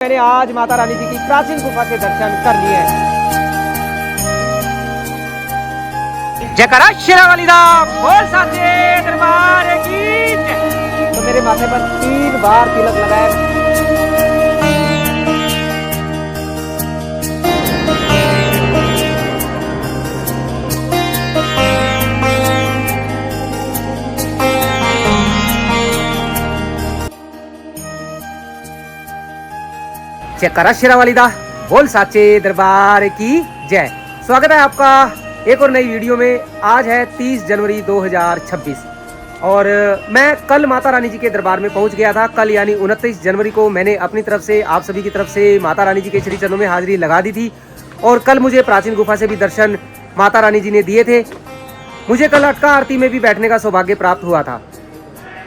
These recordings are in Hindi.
मैंने आज माता रानी जी की प्राचीन गुफा के दर्शन कर लिए हैं। जयकारा शेरावाली दा बोल साचे दरबार की जय। तो मेरे माथे पर 3 बार तिलक लगाए। जयकारा शेरावाली दा बोल साचे दरबार की जय। स्वागत है आपका एक और नई वीडियो में। आज है 30 जनवरी 2026 और मैं कल माता रानी जी के दरबार में पहुंच गया था। कल यानी 29 जनवरी को मैंने अपनी तरफ से आप सभी की तरफ से माता रानी जी के श्री चरणों में हाजिरी लगा दी थी और कल मुझे प्राचीन गुफा से भी दर्शन माता रानी जी ने दिए थे। मुझे कल अटका आरती में भी बैठने का सौभाग्य प्राप्त हुआ था।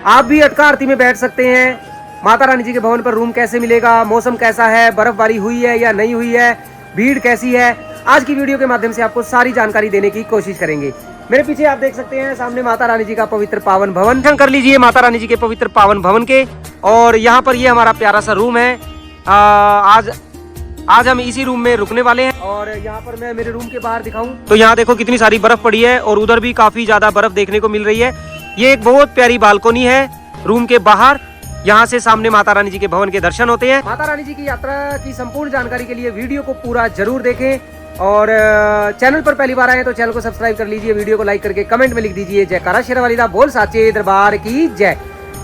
आप भी अटका आरती में बैठ सकते हैं। माता रानी जी के भवन पर रूम कैसे मिलेगा, मौसम कैसा है, बर्फबारी हुई है या नहीं हुई है, भीड़ कैसी है, आज की वीडियो के माध्यम से आपको सारी जानकारी देने की कोशिश करेंगे। मेरे पीछे आप देख सकते हैं सामने माता रानी जी का पवित्र पावन भवन। दर्शन कर लीजिए माता रानी जी के पवित्र पावन भवन के। और यहाँ पर ये हमारा प्यारा सा रूम है। आज हम इसी रूम में रुकने वाले हैं। और यहाँ पर मैं मेरे रूम के बाहर दिखाऊं तो यहाँ देखो कितनी सारी बर्फ पड़ी है और उधर भी काफी ज्यादा बर्फ देखने को मिल रही है। ये एक बहुत प्यारी बालकोनी है रूम के बाहर। यहाँ से सामने माता रानी जी के भवन के दर्शन होते हैं। माता रानी जी की यात्रा की संपूर्ण जानकारी के लिए वीडियो को पूरा जरूर देखें और चैनल पर पहली बार आए तो चैनल को सब्सक्राइब कर लीजिए। वीडियो को लाइक करके कमेंट में लिख दीजिए जयकारा शेरावाली दा बोल साचे दरबार की जय।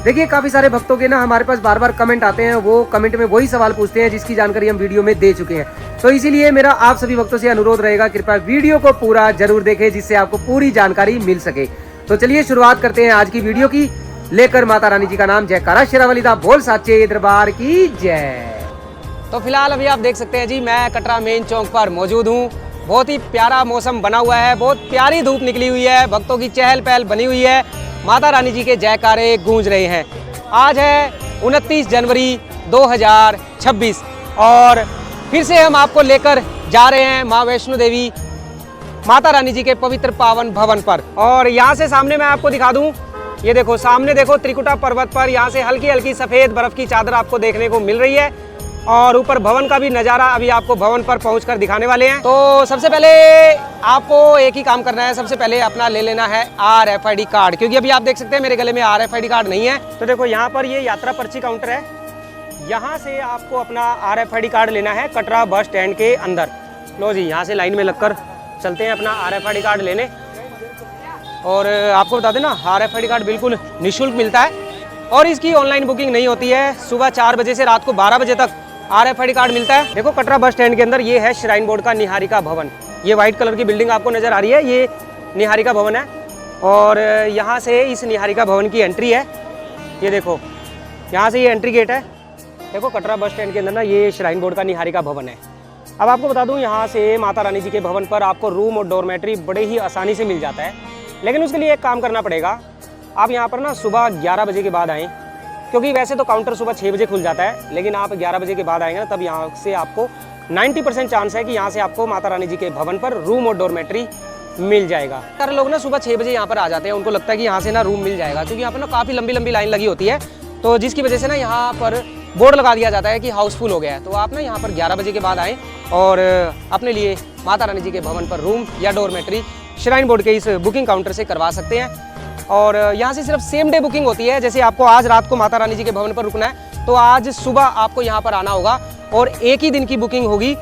देखिए काफी सारे भक्तों के ना हमारे पास बार बार कमेंट आते हैं, वो कमेंट में वही सवाल पूछते हैं जिसकी जानकारी हम वीडियो में दे चुके हैं। तो इसीलिए मेरा आप सभी भक्तों से अनुरोध रहेगा, कृपया वीडियो को पूरा जरूर देखें जिससे आपको पूरी जानकारी मिल सके। तो चलिए शुरुआत करते हैं आज की वीडियो की, लेकर माता रानी जी का नाम जयकारा शेरावाली दा बोल साचे दरबार की जय। तो फिलहाल अभी आप देख सकते हैं जी, मैं कटरा मेन चौक पर मौजूद हूँ। बहुत ही प्यारा मौसम बना हुआ है, बहुत प्यारी धूप निकली हुई है, भक्तों की चहल पहल बनी हुई है, माता रानी जी के जयकारे गूंज रहे हैं। आज है 29 जनवरी 2026 और फिर से हम आपको लेकर जा रहे हैं माँ वैष्णो देवी माता रानी जी के पवित्र पावन भवन पर। और यहाँ से सामने मैं आपको दिखा दूँ, ये देखो सामने देखो त्रिकुटा पर्वत पर यहाँ से हल्की हल्की सफेद बर्फ की चादर आपको देखने को मिल रही है और ऊपर भवन का भी नज़ारा अभी आपको भवन पर पहुंचकर दिखाने वाले हैं। तो सबसे पहले आपको एक ही काम करना है, सबसे पहले अपना ले लेना है RFID कार्ड, क्योंकि अभी आप देख सकते हैं मेरे गले में RFID कार्ड नहीं है। तो देखो यहाँ पर ये यात्रा पर्ची काउंटर है, यहाँ से आपको अपना RFID कार्ड लेना है कटरा बस स्टैंड के अंदर। लो जी, यहाँ से लाइन में लगकर चलते हैं अपना RFID कार्ड लेने। और आपको बता दें ना, RFID कार्ड बिल्कुल निःशुल्क मिलता है और इसकी ऑनलाइन बुकिंग नहीं होती है। सुबह 4 बजे से रात को 12 बजे तक RFID कार्ड मिलता है। देखो कटरा बस स्टैंड के अंदर ये है श्राइन बोर्ड का निहारिका भवन। ये व्हाइट कलर की बिल्डिंग आपको नज़र आ रही है, ये निहारिका भवन है। और यहाँ से इस निहारिका भवन की एंट्री है। ये देखो यहाँ से ये एंट्री गेट है। देखो कटरा बस स्टैंड के अंदर ना ये श्राइन बोर्ड का निहारिका भवन है। अब आपको बता दूँ, यहाँ से माता रानी जी के भवन पर आपको रूम और डॉर्मेट्री बड़े ही आसानी से मिल जाता है, लेकिन उसके लिए एक काम करना पड़ेगा। आप यहाँ पर ना सुबह 11 बजे के बाद आएँ, क्योंकि वैसे तो काउंटर सुबह 6 बजे खुल जाता है, लेकिन आप 11 बजे के बाद आएंगे ना, तब यहाँ से आपको 90% चांस है कि यहाँ से आपको माता रानी जी के भवन पर रूम और डॉर्मेट्री मिल जाएगा। सारे लोग ना सुबह 6 बजे यहाँ पर आ जाते हैं, उनको लगता है कि यहाँ से ना रूम मिल जाएगा, क्योंकि यहाँ पर ना काफ़ी लंबी लंबी लाइन लगी होती है, तो जिसकी वजह से ना यहाँ पर बोर्ड लगा दिया जाता है कि हाउसफुल हो गया है। तो आप ना यहाँ पर 11 बजे के बाद आएँ और अपने लिए माता रानी जी के भवन पर रूम या डॉर्मेट्री श्राइन बोर्ड के इस बुकिंग काउंटर से करवा सकते हैं। और यहाँ से सिर्फ सेम डे बुकिंग होती है। जैसे आपको आज रात को माता रानी जी के भवन पर रुकना है तो आज सुबह आपको यहाँ पर आना होगा और एक ही दिन की बुकिंग होगी।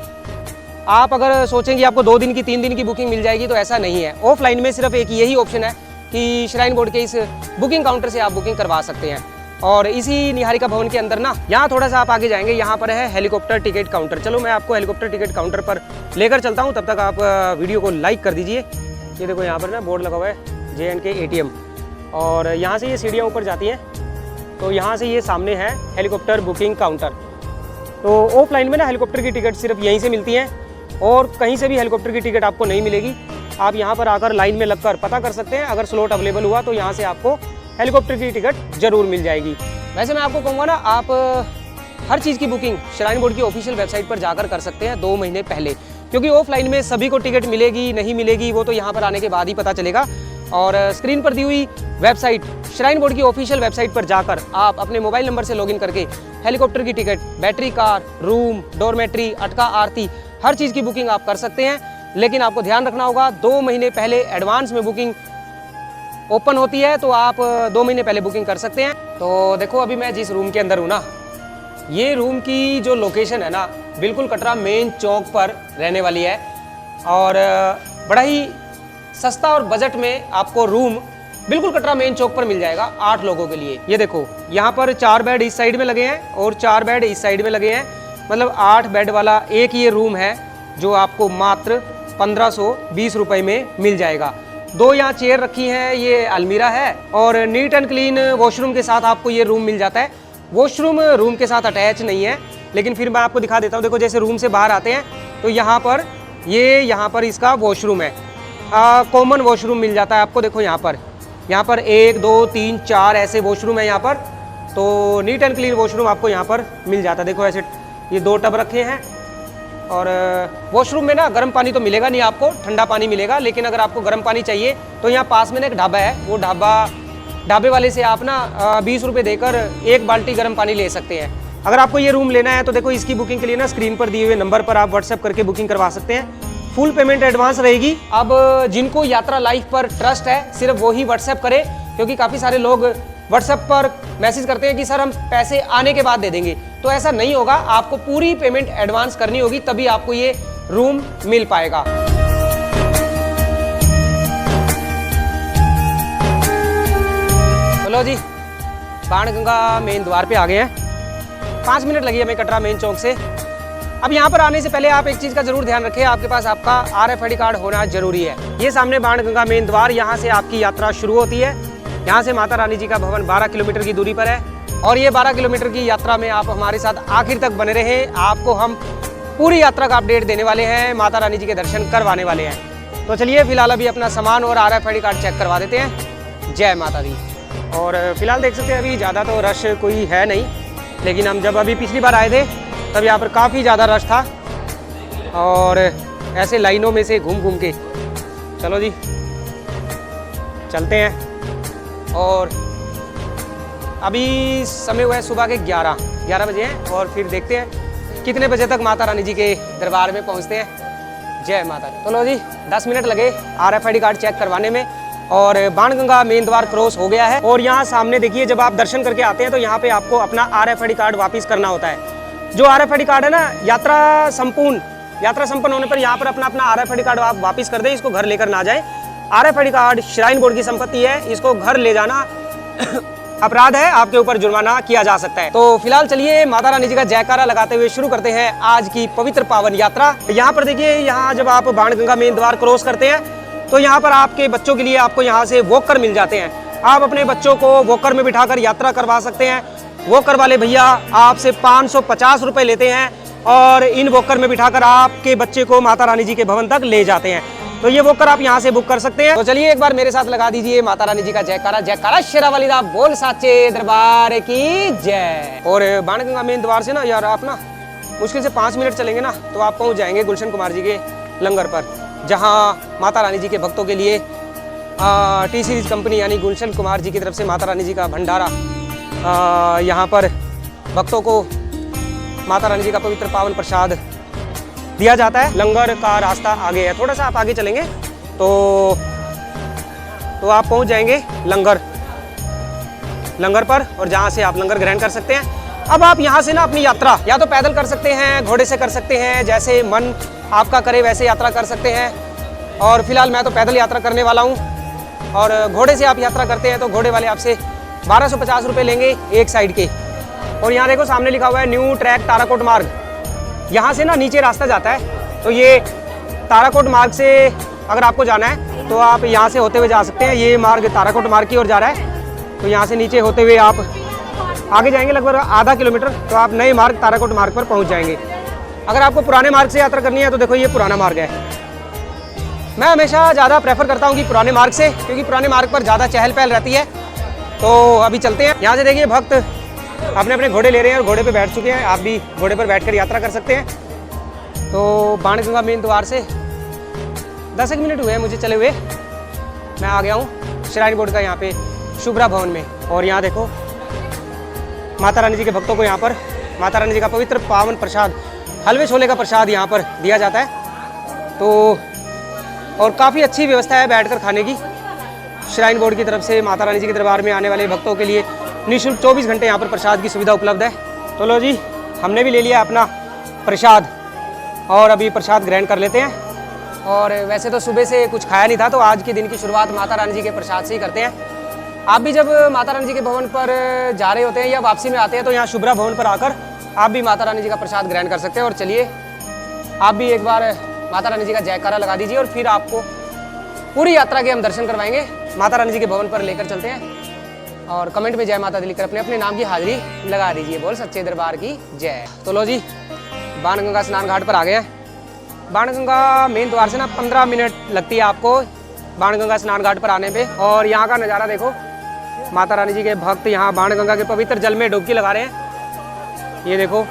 आप अगर सोचेंगे आपको 2 दिन की 3 दिन की बुकिंग मिल जाएगी, तो ऐसा नहीं है। ऑफलाइन में सिर्फ एक यही ऑप्शन है कि श्राइन बोर्ड के इस बुकिंग काउंटर से आप बुकिंग करवा सकते हैं। और इसी निहारिका भवन के अंदर ना यहाँ थोड़ा सा आप आगे जाएंगे, यहाँ पर है हेलीकॉप्टर टिकट काउंटर। चलो मैं आपको हेलीकॉप्टर टिकट काउंटर पर लेकर चलता हूँ, तब तक आप वीडियो को लाइक कर दीजिए। ये देखो यहाँ पर ना बोर्ड लगा हुआ है JNK ATM और यहाँ से ये सीढ़ियाँ ऊपर जाती हैं, तो यहाँ से ये सामने है हेलीकॉप्टर बुकिंग काउंटर। तो ऑफलाइन में ना हेलीकॉप्टर की टिकट सिर्फ यहीं से मिलती हैं और कहीं से भी हेलीकॉप्टर की टिकट आपको नहीं मिलेगी। आप यहाँ पर आकर लाइन में लगकर पता कर सकते हैं, अगर स्लॉट अवेलेबल हुआ तो यहाँ से आपको हेलीकॉप्टर की टिकट जरूर मिल जाएगी। वैसे मैं आपको कहूँगा ना, आप हर चीज़ की बुकिंग श्राइन बोर्ड की ऑफिशियल वेबसाइट पर जाकर कर सकते हैं 2 महीने पहले, क्योंकि ऑफलाइन में सभी को टिकट मिलेगी नहीं मिलेगी वो तो यहाँ पर आने के बाद ही पता चलेगा। और स्क्रीन पर दी हुई वेबसाइट श्राइन बोर्ड की ऑफिशियल वेबसाइट पर जाकर आप अपने मोबाइल नंबर से लॉगिन करके हेलीकॉप्टर की ticket, battery car, room, dormitory, अटका आरती, हर चीज़ की बुकिंग आप कर सकते हैं। लेकिन आपको ध्यान रखना होगा 2 महीने पहले एडवांस में बुकिंग ओपन होती है, तो आप 2 महीने पहले बुकिंग कर सकते हैं। तो देखो अभी मैं जिस रूम के अंदर हूँ ना, ये रूम की जो लोकेशन है ना, बिल्कुल कटरा मेन चौक पर रहने वाली है और बड़ा ही सस्ता और बजट में आपको रूम बिल्कुल कटरा मेन चौक पर मिल जाएगा 8 लोगों के लिए। ये देखो यहाँ पर 4 बेड इस साइड में लगे हैं और 4 बेड इस साइड में लगे हैं, मतलब 8 बेड वाला एक ये रूम है जो आपको मात्र 1520 रुपये में मिल जाएगा। 2 यहाँ चेयर रखी हैं, ये अलमीरा है और नीट एंड क्लीन वॉशरूम के साथ आपको ये रूम मिल जाता है। वॉशरूम रूम के साथ अटैच नहीं है, लेकिन फिर मैं आपको दिखा देता हूँ। देखो जैसे रूम से बाहर आते हैं तो यहाँ पर इसका वॉशरूम है, कॉमन वॉशरूम मिल जाता है आपको। देखो यहाँ पर 1 2 3 4 ऐसे वॉशरूम है यहाँ पर, तो नीट एंड क्लीन वॉशरूम आपको यहाँ पर मिल जाता है। देखो ऐसे ये 2 टब रखे हैं और वॉशरूम में ना गर्म पानी तो मिलेगा नहीं आपको, ठंडा पानी मिलेगा। लेकिन अगर आपको गर्म पानी चाहिए तो यहाँ पास में ना एक ढाबा है, वो ढाबे वाले से आप ना 20 रुपये देकर 1 बाल्टी गर्म पानी ले सकते हैं। अगर आपको ये रूम लेना है तो देखो इसकी बुकिंग के लिए ना स्क्रीन पर दिए हुए नंबर पर आप व्हाट्सएप करके बुकिंग करवा सकते हैं। फुल पेमेंट एडवांस रहेगी। अब जिनको यात्रा लाइफ पर ट्रस्ट है सिर्फ वो ही व्हाट्सएप करें, क्योंकि काफ़ी सारे लोग व्हाट्सएप पर मैसेज करते हैं कि सर हम पैसे आने के बाद दे देंगे, तो ऐसा नहीं होगा। आपको पूरी पेमेंट एडवांस करनी होगी, तभी आपको ये रूम मिल पाएगा। चलो जी, बाणगंगा मेन द्वार पे आ गए हैं। 5 मिनट लगी हमें कटरा मेन चौक से। अब यहाँ पर आने से पहले आप एक चीज़ का जरूर ध्यान रखें, आपके पास आपका RFID कार्ड होना जरूरी है। ये सामने बाणगंगा मेन द्वार, यहाँ से आपकी यात्रा शुरू होती है। यहाँ से माता रानी जी का भवन 12 किलोमीटर की दूरी पर है और ये 12 किलोमीटर की यात्रा में आप हमारे साथ आखिर तक बने रहें। आपको हम पूरी यात्रा का अपडेट देने वाले हैं, माता रानी जी के दर्शन करवाने वाले हैं। तो चलिए फिलहाल अभी अपना सामान और RFID कार्ड चेक करवा देते हैं। जय माता दी। और फिलहाल देख सकते हैं अभी ज़्यादा तो रश कोई है नहीं, लेकिन हम जब अभी पिछली बार आए थे तब यहाँ पर काफ़ी ज़्यादा रश था और ऐसे लाइनों में से घूम के। चलो जी चलते हैं। और अभी समय हुआ है सुबह के 11 बजे हैं और फिर देखते हैं कितने बजे तक माता रानी जी के दरबार में पहुँचते हैं। जय माता दी। चलो जी 10 मिनट लगे RFID कार्ड चेक करवाने में और बाणगंगा मेन द्वार क्रॉस हो गया है। और यहाँ सामने देखिए, जब आप दर्शन करके आते हैं तो यहाँ पे आपको अपना RFID कार्ड वापस करना होता है। जो RFID कार्ड है ना, यात्रा संपन्न होने पर यहाँ पर अपना RFID कार्ड आप वापस कर दें, इसको घर लेकर ना जाएं। RFID कार्ड श्राइन बोर्ड की संपत्ति है, इसको घर ले जाना अपराध है, आपके ऊपर जुर्माना किया जा सकता है। तो फिलहाल चलिए माता रानी जी का जयकारा लगाते हुए शुरू करते हैं आज की पवित्र पावन यात्रा। यहाँ पर देखिए, यहाँ जब आप बाणगंगा मेन द्वार क्रॉस करते हैं तो यहाँ पर आपके बच्चों के लिए आपको यहाँ से वॉकर मिल जाते हैं। आप अपने बच्चों को वॉकर में बिठाकर यात्रा करवा सकते हैं। वॉकर वाले भैया आपसे 550 रुपये लेते हैं और इन वॉकर में बिठाकर आपके बच्चे को माता रानी जी के भवन तक ले जाते हैं। तो ये वॉकर आप यहाँ से बुक कर सकते हैं। तो चलिए एक बार मेरे साथ लगा दीजिए माता रानी जी का जयकारा। जयकारा शेरावाली दा बोल साचे दरबार की जय। और बाणगंगा मेन द्वार से ना यार आप ना मुश्किल से 5 मिनट चलेंगे ना तो आप पहुँच जाएंगे गुलशन कुमार जी के लंगर पर, जहाँ माता रानी जी के भक्तों के लिए T सीरीज कंपनी यानी गुलशन कुमार जी की तरफ से माता रानी जी का भंडारा, यहाँ पर भक्तों को माता रानी जी का पवित्र पावन प्रसाद दिया जाता है। लंगर का रास्ता आगे है, थोड़ा सा आप आगे चलेंगे तो आप पहुँच जाएंगे लंगर पर, और जहाँ से आप लंगर ग्रहण कर सकते हैं। अब आप यहाँ से ना अपनी यात्रा या तो पैदल कर सकते हैं, घोड़े से कर सकते हैं, जैसे मन आपका करे वैसे यात्रा कर सकते हैं। और फिलहाल मैं तो पैदल यात्रा करने वाला हूँ। और घोड़े से आप यात्रा करते हैं तो घोड़े वाले आपसे 1250 रुपये लेंगे एक साइड के। और यहाँ देखो सामने लिखा हुआ है न्यू ट्रैक ताराकोट मार्ग। यहाँ से ना नीचे रास्ता जाता है, तो ये ताराकोट मार्ग से अगर आपको जाना है तो आप यहाँ से होते हुए जा सकते हैं। ये मार्ग ताराकोट मार्ग की ओर जा रहा है, तो यहाँ से नीचे होते हुए आप आगे जाएंगे लगभग आधा किलोमीटर, तो आप नए मार्ग ताराकोट मार्ग पर पहुँच जाएंगे। अगर आपको पुराने मार्ग से यात्रा करनी है तो देखो ये पुराना मार्ग है। मैं हमेशा ज़्यादा प्रेफर करता हूँ कि पुराने मार्ग से, क्योंकि पुराने मार्ग पर ज़्यादा चहल पहल रहती है। तो अभी चलते हैं। यहाँ से देखिए भक्त अपने अपने घोड़े ले रहे हैं और घोड़े पे बैठ चुके हैं। आप भी घोड़े पर बैठकर यात्रा कर सकते हैं। तो बाणगंगा मेन द्वार से 10 मिनट हुए हैं मुझे चले हुए, मैं आ गया हूँ। श्राइन बोर्ड का यहाँ पे शुभ्रा भवन में। और यहाँ देखो माता रानी जी के भक्तों को यहाँ पर माता रानी जी का पवित्र पावन प्रसाद हलवे छोले का प्रसाद यहाँ पर दिया जाता है। तो और काफ़ी अच्छी व्यवस्था है बैठकर खाने की। श्राइन बोर्ड की तरफ से माता रानी जी के दरबार में आने वाले भक्तों के लिए निःशुल्क 24 घंटे यहाँ पर प्रसाद की सुविधा उपलब्ध है। तो लो जी, हमने भी ले लिया अपना प्रसाद और अभी प्रसाद ग्रहण कर लेते हैं। और वैसे तो सुबह से कुछ खाया नहीं था, तो आज के दिन की शुरुआत माता रानी जी के प्रसाद से ही करते हैं। आप भी जब माता रानी जी के भवन पर जा रहे होते हैं या वापसी में आते हैं तो यहाँ शुभ्रा भवन पर आकर आप भी माता रानी जी का प्रसाद ग्रहण कर सकते हैं। और चलिए आप भी एक बार माता रानी जी का जयकारा लगा दीजिए और फिर आपको पूरी यात्रा के हम दर्शन करवाएंगे। माता रानी जी के भवन पर लेकर चलते हैं और कमेंट में जय माता दी लिखकर अपने अपने नाम की हाजिरी लगा दीजिए। बोल सच्चे दरबार की जय। तो लो जी, बाणगंगा स्नान घाट पर आ गए हैं। बाणगंगा मेन द्वार से ना 15 मिनट लगती है आपको बाणगंगा स्नान घाट पर आने पे। और यहाँ का नज़ारा देखो, माता रानी जी के भक्त यहाँ बाणगंगा के पवित्र जल में डुबकी लगा रहे हैं, ये देखो।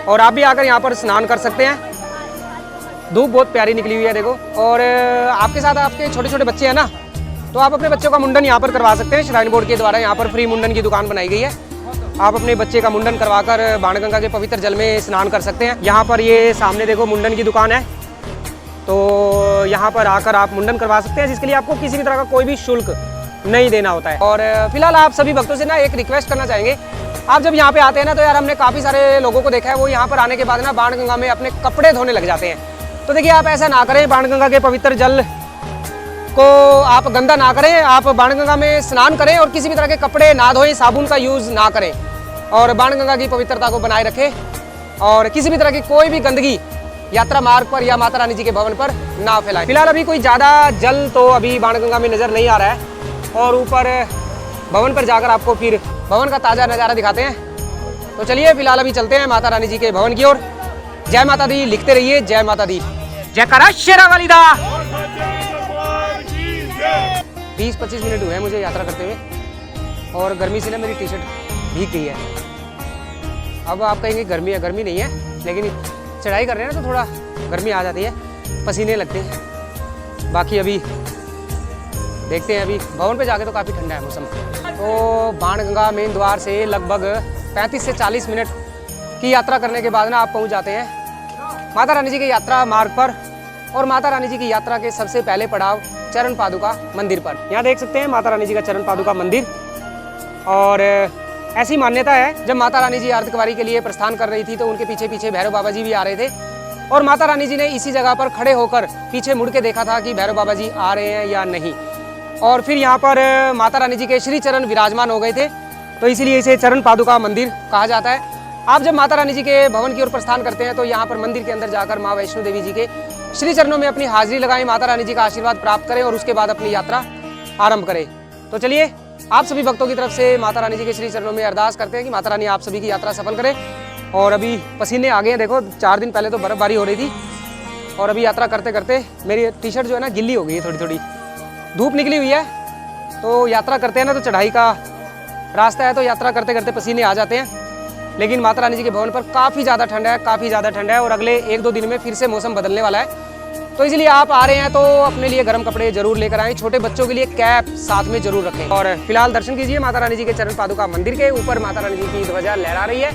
और आप भी आकर यहाँ पर स्नान कर सकते हैं। धूप बहुत प्यारी निकली हुई है देखो। और आपके साथ आपके छोटे छोटे बच्चे हैं ना, तो आप अपने बच्चों का मुंडन यहाँ पर करवा सकते हैं। श्राइन बोर्ड के द्वारा यहाँ पर फ्री मुंडन की दुकान बनाई गई है। आप अपने बच्चे का मुंडन करवाकर बाणगंगा के पवित्र जल में स्नान कर सकते हैं। यहाँ पर ये सामने देखो मुंडन की दुकान है, तो यहाँ पर आकर आप मुंडन करवा सकते हैं, जिसके लिए आपको किसी भी तरह का कोई भी शुल्क नहीं देना होता है। और फिलहाल आप सभी भक्तों से ना एक रिक्वेस्ट करना चाहेंगे, आप जब यहाँ पे आते हैं ना, तो यार हमने काफ़ी सारे लोगों को देखा है वो यहाँ पर आने के बाद ना बाणगंगा में अपने कपड़े धोने लग जाते हैं। तो देखिए आप ऐसा ना करें, बाणगंगा के पवित्र जल को आप गंदा ना करें, आप बाणगंगा में स्नान करें और किसी भी तरह के कपड़े ना धोएं, साबुन का यूज़ ना करें और बाणगंगा की पवित्रता को बनाए रखें और किसी भी तरह की कोई भी गंदगी यात्रा मार्ग पर या माता रानी जी के भवन पर ना फैलाएं। फिलहाल अभी कोई ज़्यादा जल तो अभी बाणगंगा में नज़र नहीं आ रहा है और ऊपर भवन पर जाकर आपको फिर भवन का ताज़ा नज़ारा दिखाते हैं। तो चलिए फिलहाल अभी चलते हैं माता रानी जी के भवन की ओर। जय माता दी लिखते रहिए, जय माता दी। जयकारा शेरा वाली दा। 20-25 मिनट हुए हैं मुझे यात्रा करते हुए और गर्मी से ना मेरी टी शर्ट भीग गई है। अब आप कहेंगे गर्मी है, गर्मी नहीं है, लेकिन चढ़ाई कर रहे हैं ना तो थोड़ा गर्मी आ जाती है, पसीने लगते हैं। बाकी अभी देखते हैं, अभी भवन पे जाके तो काफ़ी ठंडा है मौसम। तो बाणगंगा मेन द्वार से लगभग 35 से 40 मिनट की यात्रा करने के बाद ना आप पहुंच जाते हैं माता रानी जी के यात्रा मार्ग पर। और माता रानी जी की यात्रा के सबसे पहले पड़ाव चरण पादुका मंदिर पर। यहाँ देख सकते हैं माता रानी जी का चरण पादुका मंदिर। और ऐसी मान्यता है, जब माता रानी जी अर्धकुंवारी के लिए प्रस्थान कर रही थी तो उनके पीछे पीछे भैरव बाबा जी भी आ रहे थे और माता रानी जी ने इसी जगह पर खड़े होकर पीछे मुड़ के देखा था कि भैरव बाबा जी आ रहे हैं या नहीं। और फिर यहाँ पर माता रानी जी के श्री चरण विराजमान हो गए थे, तो इसीलिए इसे चरण पादुका मंदिर कहा जाता है। आप जब माता रानी जी के भवन की ओर प्रस्थान करते हैं तो यहाँ पर मंदिर के अंदर जाकर माँ वैष्णो देवी जी के श्री चरणों में अपनी हाजिरी लगाएं, माता रानी जी का आशीर्वाद प्राप्त करें और उसके बाद अपनी यात्रा आरंभ करें। तो चलिए आप सभी भक्तों की तरफ से माता रानी जी के श्री चरणों में अरदास करते हैं कि माता रानी आप सभी की यात्रा सफल करें। और अभी पसीने आ गए हैं देखो, 4 दिन पहले तो बर्फबारी हो रही थी और अभी यात्रा करते करते मेरी टी शर्ट जो है ना गिल्ली हो गई है, थोड़ी थोड़ी धूप निकली हुई है। तो यात्रा करते हैं ना तो चढ़ाई का रास्ता है, तो यात्रा करते करते पसीने आ जाते हैं। लेकिन माता रानी जी के भवन पर काफ़ी ज़्यादा ठंड है, काफ़ी ज़्यादा ठंड है और अगले 1-2 दिन में फिर से मौसम बदलने वाला है। तो इसलिए आप आ रहे हैं तो अपने लिए गर्म कपड़े जरूर लेकर आएँ, छोटे बच्चों के लिए कैप साथ में जरूर रखें। और फिलहाल दर्शन कीजिए माता रानी जी के चरण पादुका मंदिर के ऊपर माता रानी जी की ध्वजा लहरा रही है।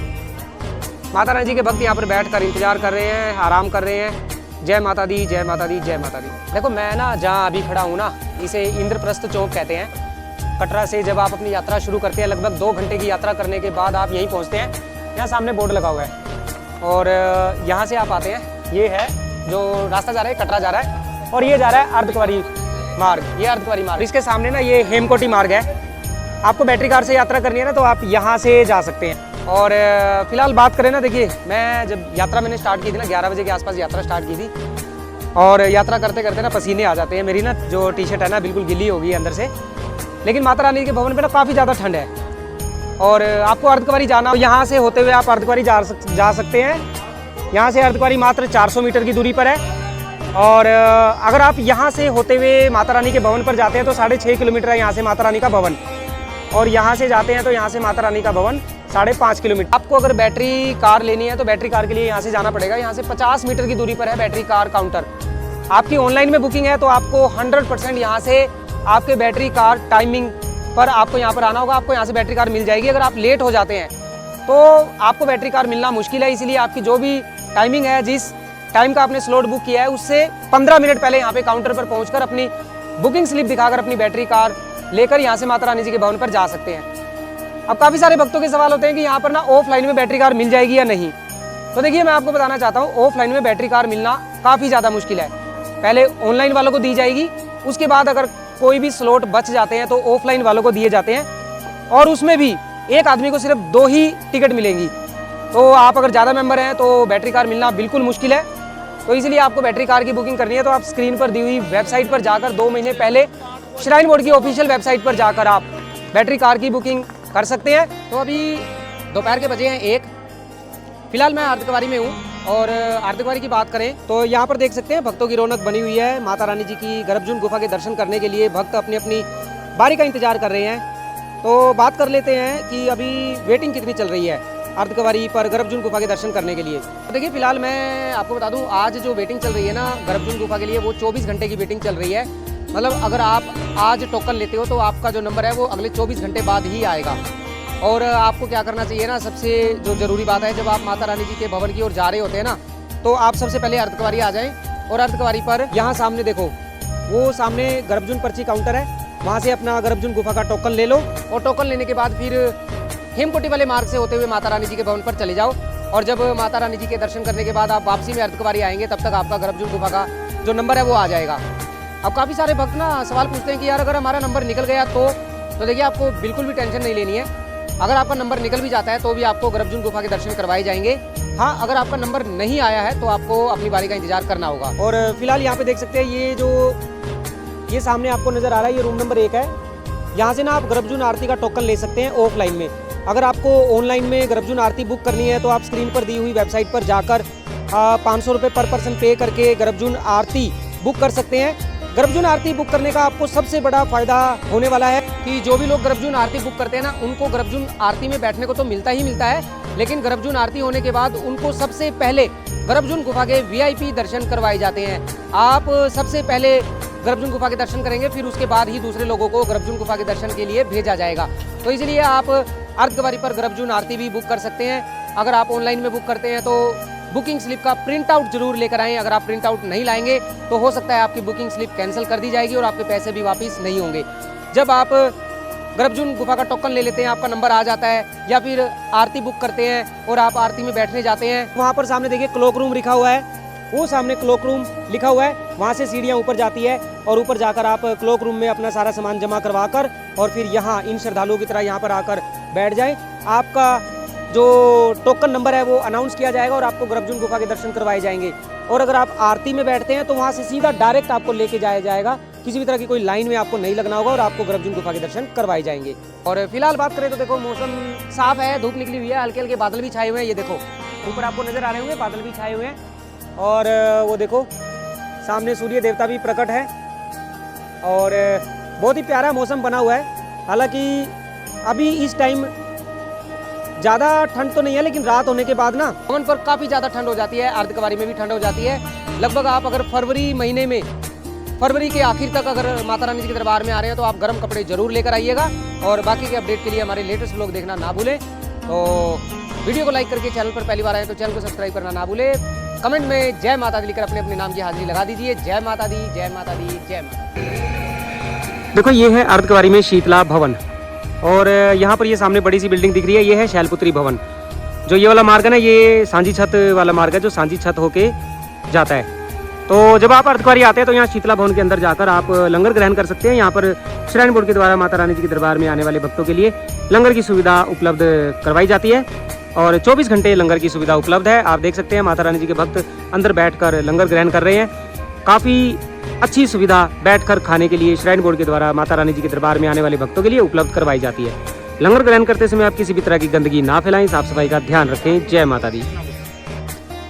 माता रानी जी के भक्त यहाँ पर बैठ कर इंतजार कर रहे हैं, आराम कर रहे हैं। जय माता दी, जय माता दी, जय माता दी। देखो मैं ना जहाँ अभी खड़ा हूँ ना, इसे इंद्रप्रस्थ चौक कहते हैं। कटरा से जब आप अपनी यात्रा शुरू करते हैं, लगभग 2 घंटे की यात्रा करने के बाद आप यहीं पहुँचते हैं। यहाँ सामने बोर्ड लगा हुआ है और यहाँ से आप आते हैं, ये है जो रास्ता जा रहा है, कटरा जा रहा है और ये जा रहा है अर्धकुंवारी मार्ग। ये अर्धकुंवारी मार्ग, इसके सामने ना ये हेमकोटी मार्ग है। आपको बैटरी कार से यात्रा करनी है ना तो आप यहाँ से जा सकते हैं। और फिलहाल बात करें ना, देखिए मैं जब यात्रा मैंने स्टार्ट की थी ना, 11 बजे के आसपास यात्रा स्टार्ट की थी और यात्रा करते करते ना पसीने आ जाते हैं। मेरी ना जो टी शर्ट है ना बिल्कुल गिली हो गई है अंदर से। लेकिन माता रानी के भवन पे ना काफ़ी ज़्यादा ठंड है और आपको अर्धकुंवारी जाना, यहाँ से होते हुए आप अर्धकुंवारी जा सकते हैं। यहाँ से अर्धकुंवारी मात्र 400 मीटर की दूरी पर है। और अगर आप यहाँ से होते हुए माता रानी के भवन पर जाते हैं तो 6.5 किलोमीटर है यहाँ से माता रानी का भवन। और यहाँ से जाते हैं तो यहाँ से माता रानी का भवन 5.5 किलोमीटर। आपको अगर बैटरी कार लेनी है तो बैटरी कार के लिए यहाँ से जाना पड़ेगा। यहाँ से 50 मीटर की दूरी पर है बैटरी कार काउंटर। आपकी ऑनलाइन में बुकिंग है तो आपको 100% यहाँ से आपके बैटरी कार टाइमिंग पर आपको यहाँ पर आना होगा, आपको यहाँ से बैटरी कार मिल जाएगी। अगर आप लेट हो जाते हैं तो आपको बैटरी कार मिलना मुश्किल है, इसलिए आपकी जो भी टाइमिंग है, जिस टाइम का आपने स्लॉट बुक किया है, उससे 15 मिनट पहले यहाँ पे काउंटर पर पहुँचकर अपनी बुकिंग स्लिप दिखाकर अपनी बैटरी कार लेकर यहाँ से माता रानी जी के भवन पर जा सकते हैं। अब काफ़ी सारे भक्तों के सवाल होते हैं कि यहाँ पर ना ऑफलाइन में बैटरी कार मिल जाएगी या नहीं। तो देखिए, मैं आपको बताना चाहता हूँ, ऑफलाइन में बैटरी कार मिलना काफ़ी ज़्यादा मुश्किल है। पहले ऑनलाइन वालों को दी जाएगी, उसके बाद अगर कोई भी स्लॉट बच जाते हैं तो ऑफलाइन वालों को दिए जाते हैं, और उसमें भी एक आदमी को सिर्फ 2 ही टिकट मिलेंगी। तो आप अगर ज़्यादा मेंबर हैं तो बैटरी कार मिलना बिल्कुल मुश्किल है। तो इसलिए आपको बैटरी कार की बुकिंग करनी है तो आप स्क्रीन पर दी हुई वेबसाइट पर जाकर 2 महीने पहले श्राइन बोर्ड की ऑफिशियल वेबसाइट पर जाकर आप बैटरी कार की बुकिंग कर सकते हैं। तो अभी दोपहर के बजे हैं 1। फिलहाल मैं आर्तकवारी में हूँ, और आर्तकवारी की बात करें तो यहाँ पर देख सकते हैं भक्तों की रौनक बनी हुई है। माता रानी जी की गर्भजून गुफा के दर्शन करने के लिए भक्त अपनी अपनी बारी का इंतजार कर रहे हैं। तो बात कर लेते हैं कि अभी वेटिंग कितनी चल रही है अर्धकुंवारी पर गर्भजून गुफा के दर्शन करने के लिए। तो देखिए, फिलहाल मैं आपको बता दूं, आज जो वेटिंग चल रही है ना गर्भजून गुफा के लिए, वो 24 घंटे की वेटिंग चल रही है। मतलब अगर आप आज टोकन लेते हो तो आपका जो नंबर है वो अगले 24 घंटे बाद ही आएगा। और आपको क्या करना चाहिए ना, सबसे जो ज़रूरी बात है, जब आप माता रानी जी के भवन की ओर जा रहे होते हैं ना, तो आप सबसे पहले अर्धकुंवारी आ जाएं। और अर्धकुंवारी पर यहाँ सामने देखो, वो सामने गर्भजून पर्ची काउंटर है, वहाँ से अपना गर्भजून गुफा का टोकन ले लो। और टोकन लेने के बाद फिर हेमकोटी वाले मार्ग से होते हुए माता रानी जी के भवन पर चले जाओ। और जब माता रानी जी के दर्शन करने के बाद आप वापसी में अर्धकुंवारी आएंगे, तब तक आपका गर्भजून गुफा का जो नंबर है वो आ जाएगा। अब काफ़ी सारे भक्त ना सवाल पूछते हैं कि यार अगर हमारा नंबर निकल गया तो देखिए, आपको बिल्कुल भी टेंशन नहीं लेनी है। अगर आपका नंबर निकल भी जाता है तो भी आपको गर्भजून गुफा के दर्शन करवाए जाएंगे। हाँ, अगर आपका नंबर नहीं आया है तो आपको अपनी बारी का इंतजार करना होगा। और फिलहाल यहाँ पे देख सकते हैं, ये सामने आपको नजर आ रहा है, ये रूम नंबर 1 है। यहाँ से ना आप गर्भजून आरती का टोकन ले सकते हैं ऑफलाइन में। अगर आपको ऑनलाइन में गर्भजून आरती बुक करनी है तो आप स्क्रीन पर दी हुई वेबसाइट पर जाकर 500 रुपये पर पर्सन पे करके गर्भजून आरती बुक कर सकते हैं। गर्भजून आरती बुक करने का आपको सबसे बड़ा फायदा होने वाला है कि जो भी लोग गर्भजून आरती बुक करते हैं ना, उनको गर्भजून आरती में बैठने को तो मिलता ही मिलता है, लेकिन गर्भजून आरती होने के बाद उनको सबसे पहले गर्भजून गुफा के VIP दर्शन करवाए जाते हैं। आप सबसे पहले गर्भजून गुफा के दर्शन करेंगे, फिर उसके बाद ही दूसरे लोगों को गर्भजून गुफा के दर्शन के लिए भेजा जाएगा। तो इसलिए आप अर्धकुंवारी पर गर्भजून आरती भी बुक कर सकते हैं। अगर आप ऑनलाइन में बुक करते हैं तो बुकिंग स्लिप का प्रिंट आउट जरूर लेकर आएं। अगर आप प्रिंट आउट नहीं लाएंगे तो हो सकता है आपकी बुकिंग स्लिप कैंसिल कर दी जाएगी और आपके पैसे भी वापस नहीं होंगे। जब आप गर्भजून गुफा का टोकन ले लेते हैं, आपका नंबर आ जाता है, या फिर आरती बुक करते हैं और आप आरती में बैठने जाते हैं, वहाँ पर सामने देखिए क्लॉक रूम लिखा हुआ है, वो सामने क्लॉक रूम लिखा हुआ है, वहाँ से सीढ़ियाँ ऊपर जाती है और ऊपर जाकर आप क्लॉक रूम में अपना सारा सामान जमा करवा कर और फिर यहाँ इन श्रद्धालुओं की तरह यहाँ पर आकर बैठ जाएं। आपका जो टोकन नंबर है वो अनाउंस किया जाएगा और आपको गर्भजून गुफा के दर्शन करवाए जाएंगे। और अगर आप आरती में बैठते हैं तो वहाँ से सीधा डायरेक्ट आपको लेके जाया जाएगा, किसी भी तरह की कोई लाइन में आपको नहीं लगना होगा और आपको गर्भजून गुफा के दर्शन करवाए जाएंगे। और फिलहाल बात करें तो देखो, मौसम साफ है, धूप निकली हुई है, हल्के हल्के बादल भी छाए हुए हैं। ये देखो ऊपर आपको नजर आ रहे होंगे, बादल भी छाए हुए हैं, और वो देखो सामने सूर्य देवता भी प्रकट है और बहुत ही प्यारा मौसम बना हुआ है। हालांकि अभी इस टाइम ज़्यादा ठंड तो नहीं है, लेकिन रात होने के बाद ना भवन पर काफ़ी ज़्यादा ठंड हो जाती है, अर्धकुंवारी में भी ठंड हो जाती है। लगभग आप अगर फरवरी महीने में, फरवरी के आखिर तक अगर माता रानी जी के दरबार में आ रहे हैं तो आप गर्म कपड़े जरूर लेकर आइएगा। और बाकी के अपडेट के लिए हमारे लेटेस्ट व्लॉग देखना ना भूलें। तो वीडियो को लाइक करके चैनल पर पहली बार आए तो चैनल को सब्सक्राइब करना ना भूलें। कमेंट में जय माता दी लिखकर अपने अपने नाम की हाजिरी लगा दीजिए। जय माता दी, जय माता दी, जय माता। देखो, ये है अर्धकुंवारी में शीतला भवन, और यहाँ पर ये सामने बड़ी सी बिल्डिंग दिख रही है, ये है शैलपुत्री भवन। जो ये वाला मार्ग है ना, ये सांझी छत वाला मार्ग है, जो सांझी छत होके जाता है। तो जब आप अर्धकुंवारी आते हैं तो यहाँ शीतला भवन के अंदर जाकर आप लंगर ग्रहण कर सकते हैं। यहाँ पर श्राइन बोर्ड के द्वारा माता रानी जी के दरबार में आने वाले भक्तों के लिए लंगर की सुविधा उपलब्ध करवाई जाती है और 24 घंटे लंगर की सुविधा उपलब्ध है। आप देख सकते हैं माता रानी जी के भक्त अंदर बैठकर लंगर ग्रहण कर रहे हैं। काफ़ी अच्छी सुविधा बैठकर खाने के लिए श्राइन बोर्ड के द्वारा माता रानी जी के दरबार में आने वाले भक्तों के लिए उपलब्ध करवाई जाती है। लंगर ग्रहण करते समय आप किसी भी तरह की गंदगी ना फैलाएं, साफ सफाई का ध्यान रखें। जय माता दी।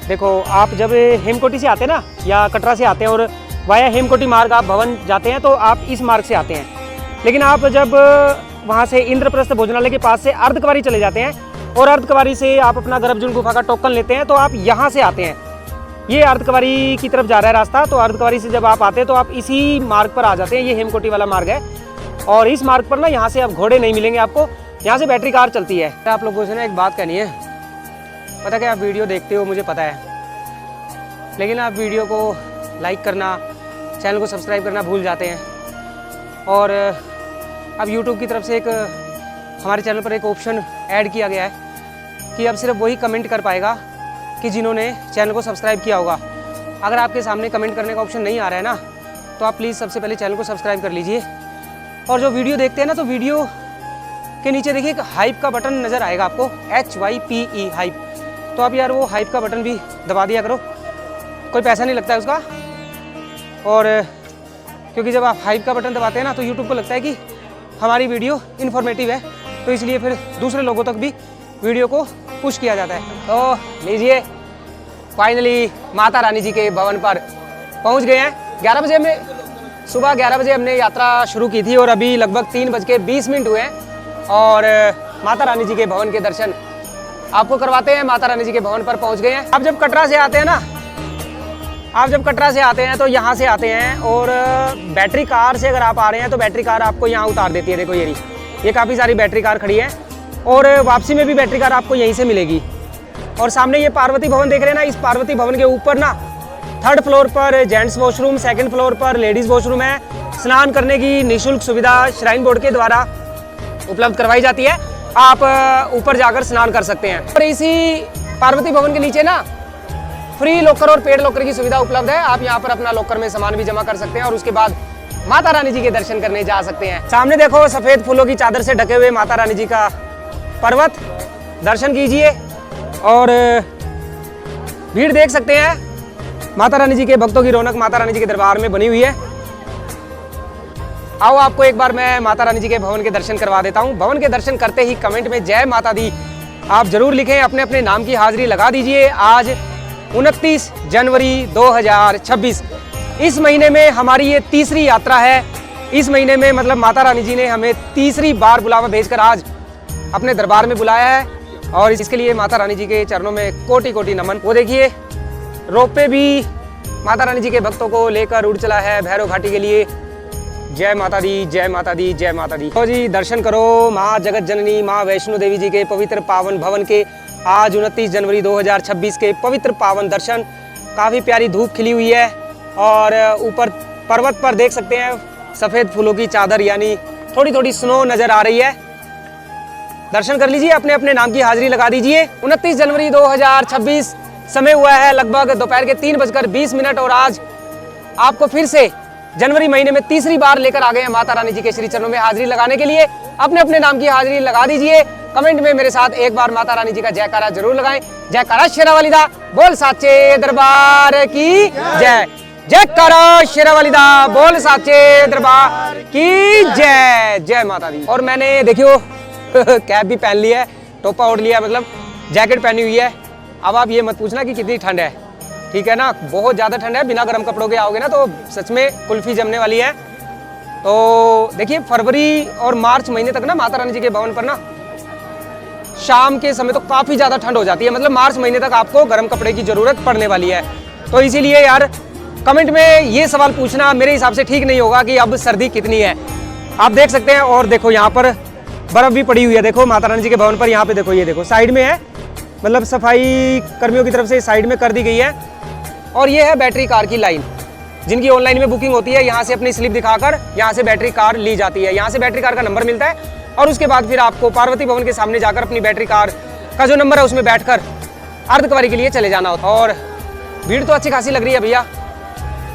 देखो, आप जब हेमकोटी से आते हैं ना, या कटरा से आते हैं और वाया हेमकोटी मार्ग आप भवन जाते हैं तो आप इस मार्ग से आते हैं। लेकिन आप जब वहाँ से इंद्रप्रस्थ भोजनालय के पास से अर्धकुंवारी चले जाते हैं और अर्धकुंवारी से आप अपना गर्भजून गुफा का टोकन लेते हैं तो आप यहाँ से आते हैं। ये अर्धकुंवारी की तरफ जा रहा है रास्ता। तो अर्धकुंवारी से जब आप आते हैं तो आप इसी मार्ग पर आ जाते हैं। ये हेमकोटी वाला मार्ग है और इस मार्ग पर ना यहाँ से अब घोड़े नहीं मिलेंगे आपको, यहाँ से बैटरी कार चलती है। आप लोगों से ना एक बात कहनी है, पता क्या, आप वीडियो देखते हो मुझे पता है, लेकिन आप वीडियो को लाइक करना, चैनल को सब्सक्राइब करना भूल जाते हैं। और अब यूट्यूब की तरफ से एक हमारे चैनल पर एक ऑप्शन ऐड किया गया है कि अब सिर्फ वही कमेंट कर पाएगा कि जिन्होंने चैनल को सब्सक्राइब किया होगा। अगर आपके सामने कमेंट करने का ऑप्शन नहीं आ रहा है ना, तो आप प्लीज़ सबसे पहले चैनल को सब्सक्राइब कर लीजिए। और जो वीडियो देखते हैं ना, तो वीडियो के नीचे देखिए एक हाइप का बटन नज़र आएगा आपको, HYPE हाइप। तो आप यार वो हाइप का बटन भी दबा दिया करो, कोई पैसा नहीं लगता है उसका। और क्योंकि जब आप हाइप का बटन दबाते हैं ना, तो यूट्यूब को लगता है कि हमारी वीडियो इन्फॉर्मेटिव है, तो इसलिए फिर दूसरे लोगों तक भी वीडियो को पुश किया जाता है। तो लीजिए, फाइनली माता रानी जी के भवन पर पहुंच गए हैं। 11 बजे हमने सुबह 11 बजे हमने यात्रा शुरू की थी और अभी लगभग 3:20 हुए हैं और माता रानी जी के भवन के दर्शन आपको करवाते हैं। माता रानी जी के भवन पर पहुंच गए हैं। आप जब कटरा से आते हैं ना, तो यहाँ से आते हैं और बैटरी कार से अगर आप आ रहे हैं तो बैटरी कार आपको यहाँ उतार देती है। देखो ये काफ़ी सारी बैटरी कार खड़ी है और वापसी में भी बैटरी कार आपको यहीं से मिलेगी। और सामने ये पार्वती भवन देख रहे हैं ना, इस पार्वती भवन के ऊपर ना 3rd फ्लोर पर जेंट्स वॉशरूम, 2nd फ्लोर पर लेडीज़ वॉशरूम है। स्नान करने की निःशुल्क सुविधा श्राइन बोर्ड के द्वारा उपलब्ध करवाई जाती है। आप ऊपर जाकर स्नान कर सकते हैं। और इसी पार्वती भवन के नीचे ना फ्री लॉकर और पेड लॉकर की सुविधा उपलब्ध है। आप यहाँ पर अपना लॉकर में सामान भी जमा कर सकते हैं और उसके बाद माता रानी जी के दर्शन करने जा सकते हैं। सामने देखो सफ़ेद फूलों की चादर से ढके हुए माता रानी जी का पर्वत, दर्शन कीजिए और भीड़ देख सकते हैं। माता रानी जी के भक्तों की रौनक माता रानी जी के दरबार में बनी हुई है। आओ आपको एक बार मैं माता रानी जी के भवन के दर्शन करवा देता हूँ। भवन के दर्शन करते ही कमेंट में जय माता दी आप जरूर लिखें, अपने अपने नाम की हाजिरी लगा दीजिए। आज 29 जनवरी 2026, इस महीने में हमारी ये तीसरी यात्रा है। इस महीने में मतलब माता रानी जी ने हमें तीसरी बार बुलावा भेजकर आज अपने दरबार में बुलाया है और इसके लिए माता रानी जी के चरणों में कोटि कोटि नमन। वो देखिए रोपवे भी माता रानी जी के भक्तों को लेकर उड़ चला है भैरव घाटी के लिए। जय माता दी, जय माता दी, जय माता दी। तो जी दर्शन करो माँ जगत जननी माँ वैष्णो देवी जी के पवित्र पावन भवन के आज 29 जनवरी 2026 के पवित्र पावन दर्शन। काफ़ी प्यारी धूप खिली हुई है और ऊपर पर्वत पर देख सकते हैं सफ़ेद फूलों की चादर, यानी थोड़ी थोड़ी स्नो नज़र आ रही है। दर्शन कर लीजिए, अपने अपने नाम की हाजिरी लगा दीजिए। 29 जनवरी 2026 समय हुआ है लगभग दोपहर के 3:20 और आज आपको फिर से जनवरी महीने में तीसरी बार लेकर आ गए हैं माता रानी जी के श्री चरणों में हाजिरी लगाने के लिए। अपने अपने नाम की हाजिरी लगा दीजिए। कमेंट में मेरे साथ एक बार माता रानी जी का जयकारा जरूर लगाएं। जयकारा शेरावाली दा बोल साचे दरबार की जय। जयकारा शेरावाली दा बोल साचे दरबार की जय। जय माता दी। और मैंने देखियो कैप भी पहन ली है, टोपा ओढ़ लिया, मतलब जैकेट पहनी हुई है। अब आप ये मत पूछना कि कितनी ठंड है, ठीक है ना, बहुत ज़्यादा ठंड है। बिना गर्म कपड़ों के आओगे ना तो सच में कुल्फी जमने वाली है। तो देखिए फरवरी और मार्च महीने तक ना माता रानी जी के भवन पर ना शाम के समय तो काफ़ी ज़्यादा ठंड हो जाती है। मतलब मार्च महीने तक आपको गर्म कपड़े की ज़रूरत पड़ने वाली है। तो इसीलिए यार कमेंट में ये सवाल पूछना मेरे हिसाब से ठीक नहीं होगा कि अब सर्दी कितनी है। आप देख सकते हैं और देखो यहाँ पर बर्फ़ भी पड़ी हुई है। देखो माता रानी जी के भवन पर यहाँ पे देखो, ये देखो साइड में है, मतलब सफाई कर्मियों की तरफ से साइड में कर दी गई है। और ये है बैटरी कार की लाइन, जिनकी ऑनलाइन में बुकिंग होती है। यहाँ से अपनी स्लिप दिखाकर यहाँ से बैटरी कार ली जाती है। यहाँ से बैटरी कार का नंबर मिलता है और उसके बाद फिर आपको पार्वती भवन के सामने जाकर अपनी बैटरी कार का जो नंबर है उसमें बैठकर अर्धकुंवारी के लिए चले जाना होता है। और भीड़ तो अच्छी खासी लग रही है भैया,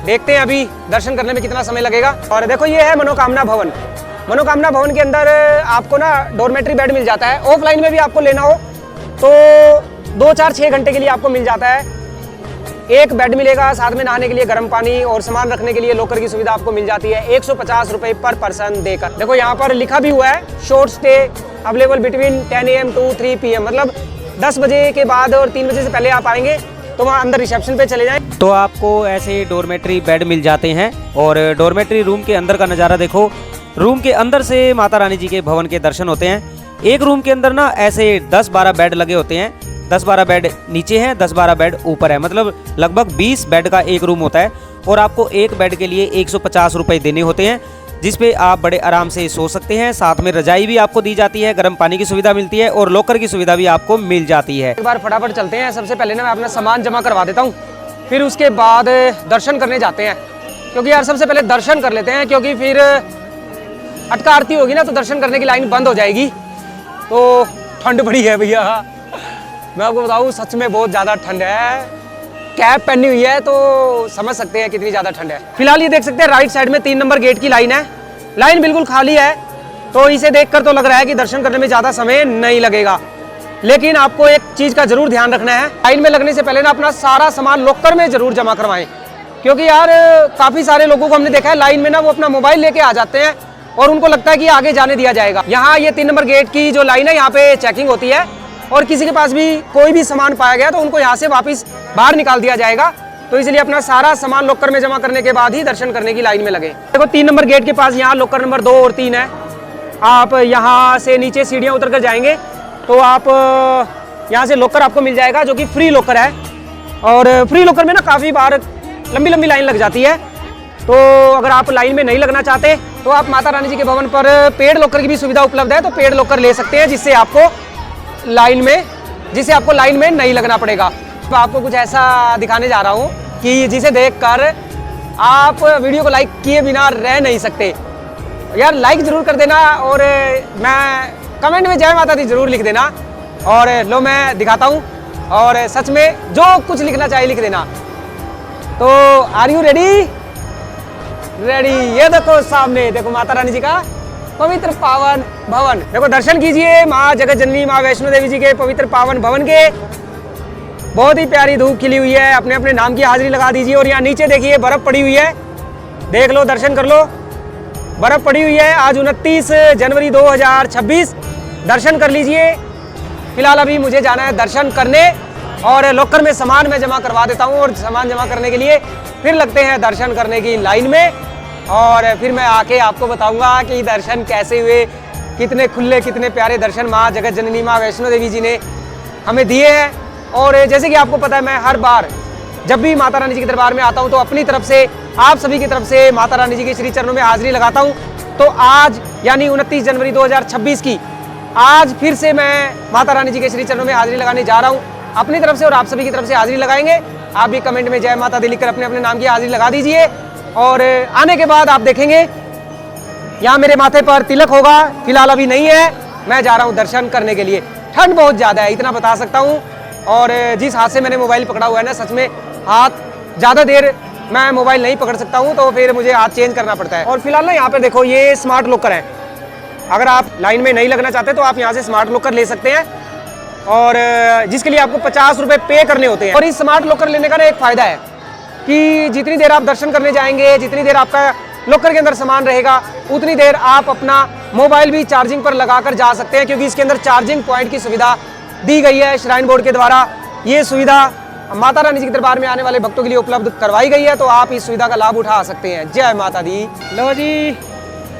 देखते हैं अभी दर्शन करने में कितना समय लगेगा। और देखो ये है मनोकामना भवन। मनोकामना भवन के अंदर आपको ना डॉर्मेट्री बेड मिल जाता है। ऑफलाइन में भी आपको लेना हो तो 2, 4, 6 घंटे के लिए आपको मिल जाता है। एक बेड मिलेगा, साथ में नहाने के लिए गर्म पानी और सामान रखने के लिए लॉकर की सुविधा आपको मिल जाती है 150 रुपये पर पर्सन देकर। देखो यहाँ पर लिखा भी हुआ है short stay available between 10 AM to 3 PM, मतलब 10 बजे के बाद और 3 बजे से पहले आप आएंगे तो वहाँ अंदर रिसेप्शन पे चले जाएं तो आपको ऐसे डॉर्मेट्री बेड मिल जाते हैं। और डॉर्मेट्री रूम के अंदर का नज़ारा देखो। रूम के अंदर से माता रानी जी के भवन के दर्शन होते हैं। एक रूम के अंदर ना ऐसे 10-12 बेड लगे होते हैं 10-12 बेड नीचे हैं, 10-12 बेड ऊपर है, मतलब लगभग 20 बेड का एक रूम होता है। और आपको एक बेड के लिए 150 रुपये देने होते हैं, जिस पे आप बड़े आराम से सो सकते हैं। साथ में रजाई भी आपको दी जाती है, गर्म पानी की सुविधा मिलती है और लॉकर की सुविधा भी आपको मिल जाती है। एक बार फटाफट चलते हैं। सबसे पहले ना मैं अपना सामान जमा करवा देता हूँ, फिर उसके बाद दर्शन करने जाते हैं। क्योंकि यार सबसे पहले दर्शन कर लेते हैं, क्योंकि फिर अटका आरती होगी ना तो दर्शन करने की लाइन बंद हो जाएगी। तो ठंड बड़ी है भैया, मैं आपको बताऊँ सच में बहुत ज़्यादा ठंड है। कैप पहनी हुई है तो समझ सकते हैं कितनी ज़्यादा ठंड है। फिलहाल ये देख सकते हैं राइट साइड में 3 नंबर गेट की लाइन है, लाइन बिल्कुल खाली है। तो इसे देखकर तो लग रहा है कि दर्शन करने में ज़्यादा समय नहीं लगेगा। लेकिन आपको एक चीज़ का जरूर ध्यान रखना है, लाइन में लगने से पहले ना अपना सारा सामान लॉकर में जरूर जमा करवाएं। क्योंकि यार काफ़ी सारे लोगों को हमने देखा है लाइन में ना वो अपना मोबाइल लेके आ जाते हैं और उनको लगता है कि आगे जाने दिया जाएगा। यहाँ ये 3 नंबर गेट की जो लाइन है यहाँ पे चेकिंग होती है और किसी के पास भी कोई भी सामान पाया गया तो उनको यहाँ से वापस बाहर निकाल दिया जाएगा। तो इसलिए अपना सारा सामान लॉकर में जमा करने के बाद ही दर्शन करने की लाइन में लगे। देखो 3 नंबर गेट के पास यहाँ लॉकर नंबर 2 और 3 है। आप यहाँ से नीचे सीढ़ियाँ उतर कर जाएंगे तो आप यहाँ से लॉकर आपको मिल जाएगा, जो कि फ्री लॉकर है। और फ्री लॉकर में ना काफ़ी बार लंबी लंबी लाइन लग जाती है। तो अगर आप लाइन में नहीं लगना चाहते तो आप माता रानी जी के भवन पर पेड लॉकर की भी सुविधा उपलब्ध है, तो पेड लॉकर ले सकते हैं, जिससे आपको लाइन में नहीं लगना पड़ेगा। तो आपको कुछ ऐसा दिखाने जा रहा हूँ कि जिसे देखकर आप वीडियो को लाइक किए बिना रह नहीं सकते। यार लाइक जरूर कर देना और मैं कमेंट में जय माता दी जरूर लिख देना। और लो मैं दिखाता हूँ और सच में जो कुछ लिखना चाहिए लिख देना। तो आर यू रेडी? ये देखो सामने, देखो माता रानी जी का पवित्र पावन भवन। देखो दर्शन कीजिए माँ जगत जननी माँ वैष्णो देवी जी के पवित्र पावन भवन के। बहुत ही प्यारी धूप खिली हुई है, अपने अपने नाम की हाजिरी लगा दीजिए। और यहाँ नीचे देखिए बर्फ पड़ी हुई है, देख लो दर्शन कर लो, बर्फ पड़ी हुई है। आज 29 जनवरी 2026, दर्शन कर लीजिए। फिलहाल अभी मुझे जाना है दर्शन करने और लॉकर में सामान मैं जमा करवा देता हूँ और सामान जमा करने के लिए फिर लगते हैं दर्शन करने की लाइन में। और फिर मैं आके आपको बताऊंगा कि दर्शन कैसे हुए, कितने खुले कितने प्यारे दर्शन माँ जगत जननी माँ वैष्णो देवी जी ने हमें दिए हैं। और जैसे कि आपको पता है मैं हर बार जब भी माता रानी जी के दरबार में आता हूँ तो अपनी तरफ से आप सभी की तरफ से माता रानी जी के श्री चरणों में हाजिरी लगाता हूँ। तो आज यानी 29 जनवरी 2026 की आज फिर से मैं माता रानी जी के श्री चरणों में हाजिरी लगाने जा रहा हूँ अपनी तरफ से, और आप सभी की तरफ से हाजिरी लगाएंगे। आप भी कमेंट में जय माता दी लिखकर अपने अपने नाम की हाजिरी लगा दीजिए। और आने के बाद आप देखेंगे यहाँ मेरे माथे पर तिलक होगा। फिलहाल अभी नहीं है, मैं जा रहा हूँ दर्शन करने के लिए। ठंड बहुत ज़्यादा है, इतना बता सकता हूँ। और जिस हाथ से मैंने मोबाइल पकड़ा हुआ है ना, सच में हाथ ज़्यादा देर मैं मोबाइल नहीं पकड़ सकता हूँ, तो फिर मुझे हाथ चेंज करना पड़ता है। और फिलहाल ना यहाँ पर देखो ये स्मार्ट लॉकर है। अगर आप लाइन में नहीं लगना चाहते तो आप यहाँ से स्मार्ट लॉकर ले सकते हैं, और जिसके लिए आपको 50 रुपये पे करने होते हैं। और इस स्मार्ट लॉकर लेने का ना एक फ़ायदा है कि जितनी देर आप दर्शन करने जाएंगे, जितनी देर आपका लॉकर के अंदर सामान रहेगा, उतनी देर आप अपना मोबाइल भी चार्जिंग पर लगाकर जा सकते हैं, क्योंकि इसके अंदर चार्जिंग पॉइंट की सुविधा दी गई है श्राइन बोर्ड के द्वारा। ये सुविधा माता रानी जी के दरबार में आने वाले भक्तों के लिए उपलब्ध करवाई गई है, तो आप इस सुविधा का लाभ उठा सकते हैं। जय माता दी। लो जी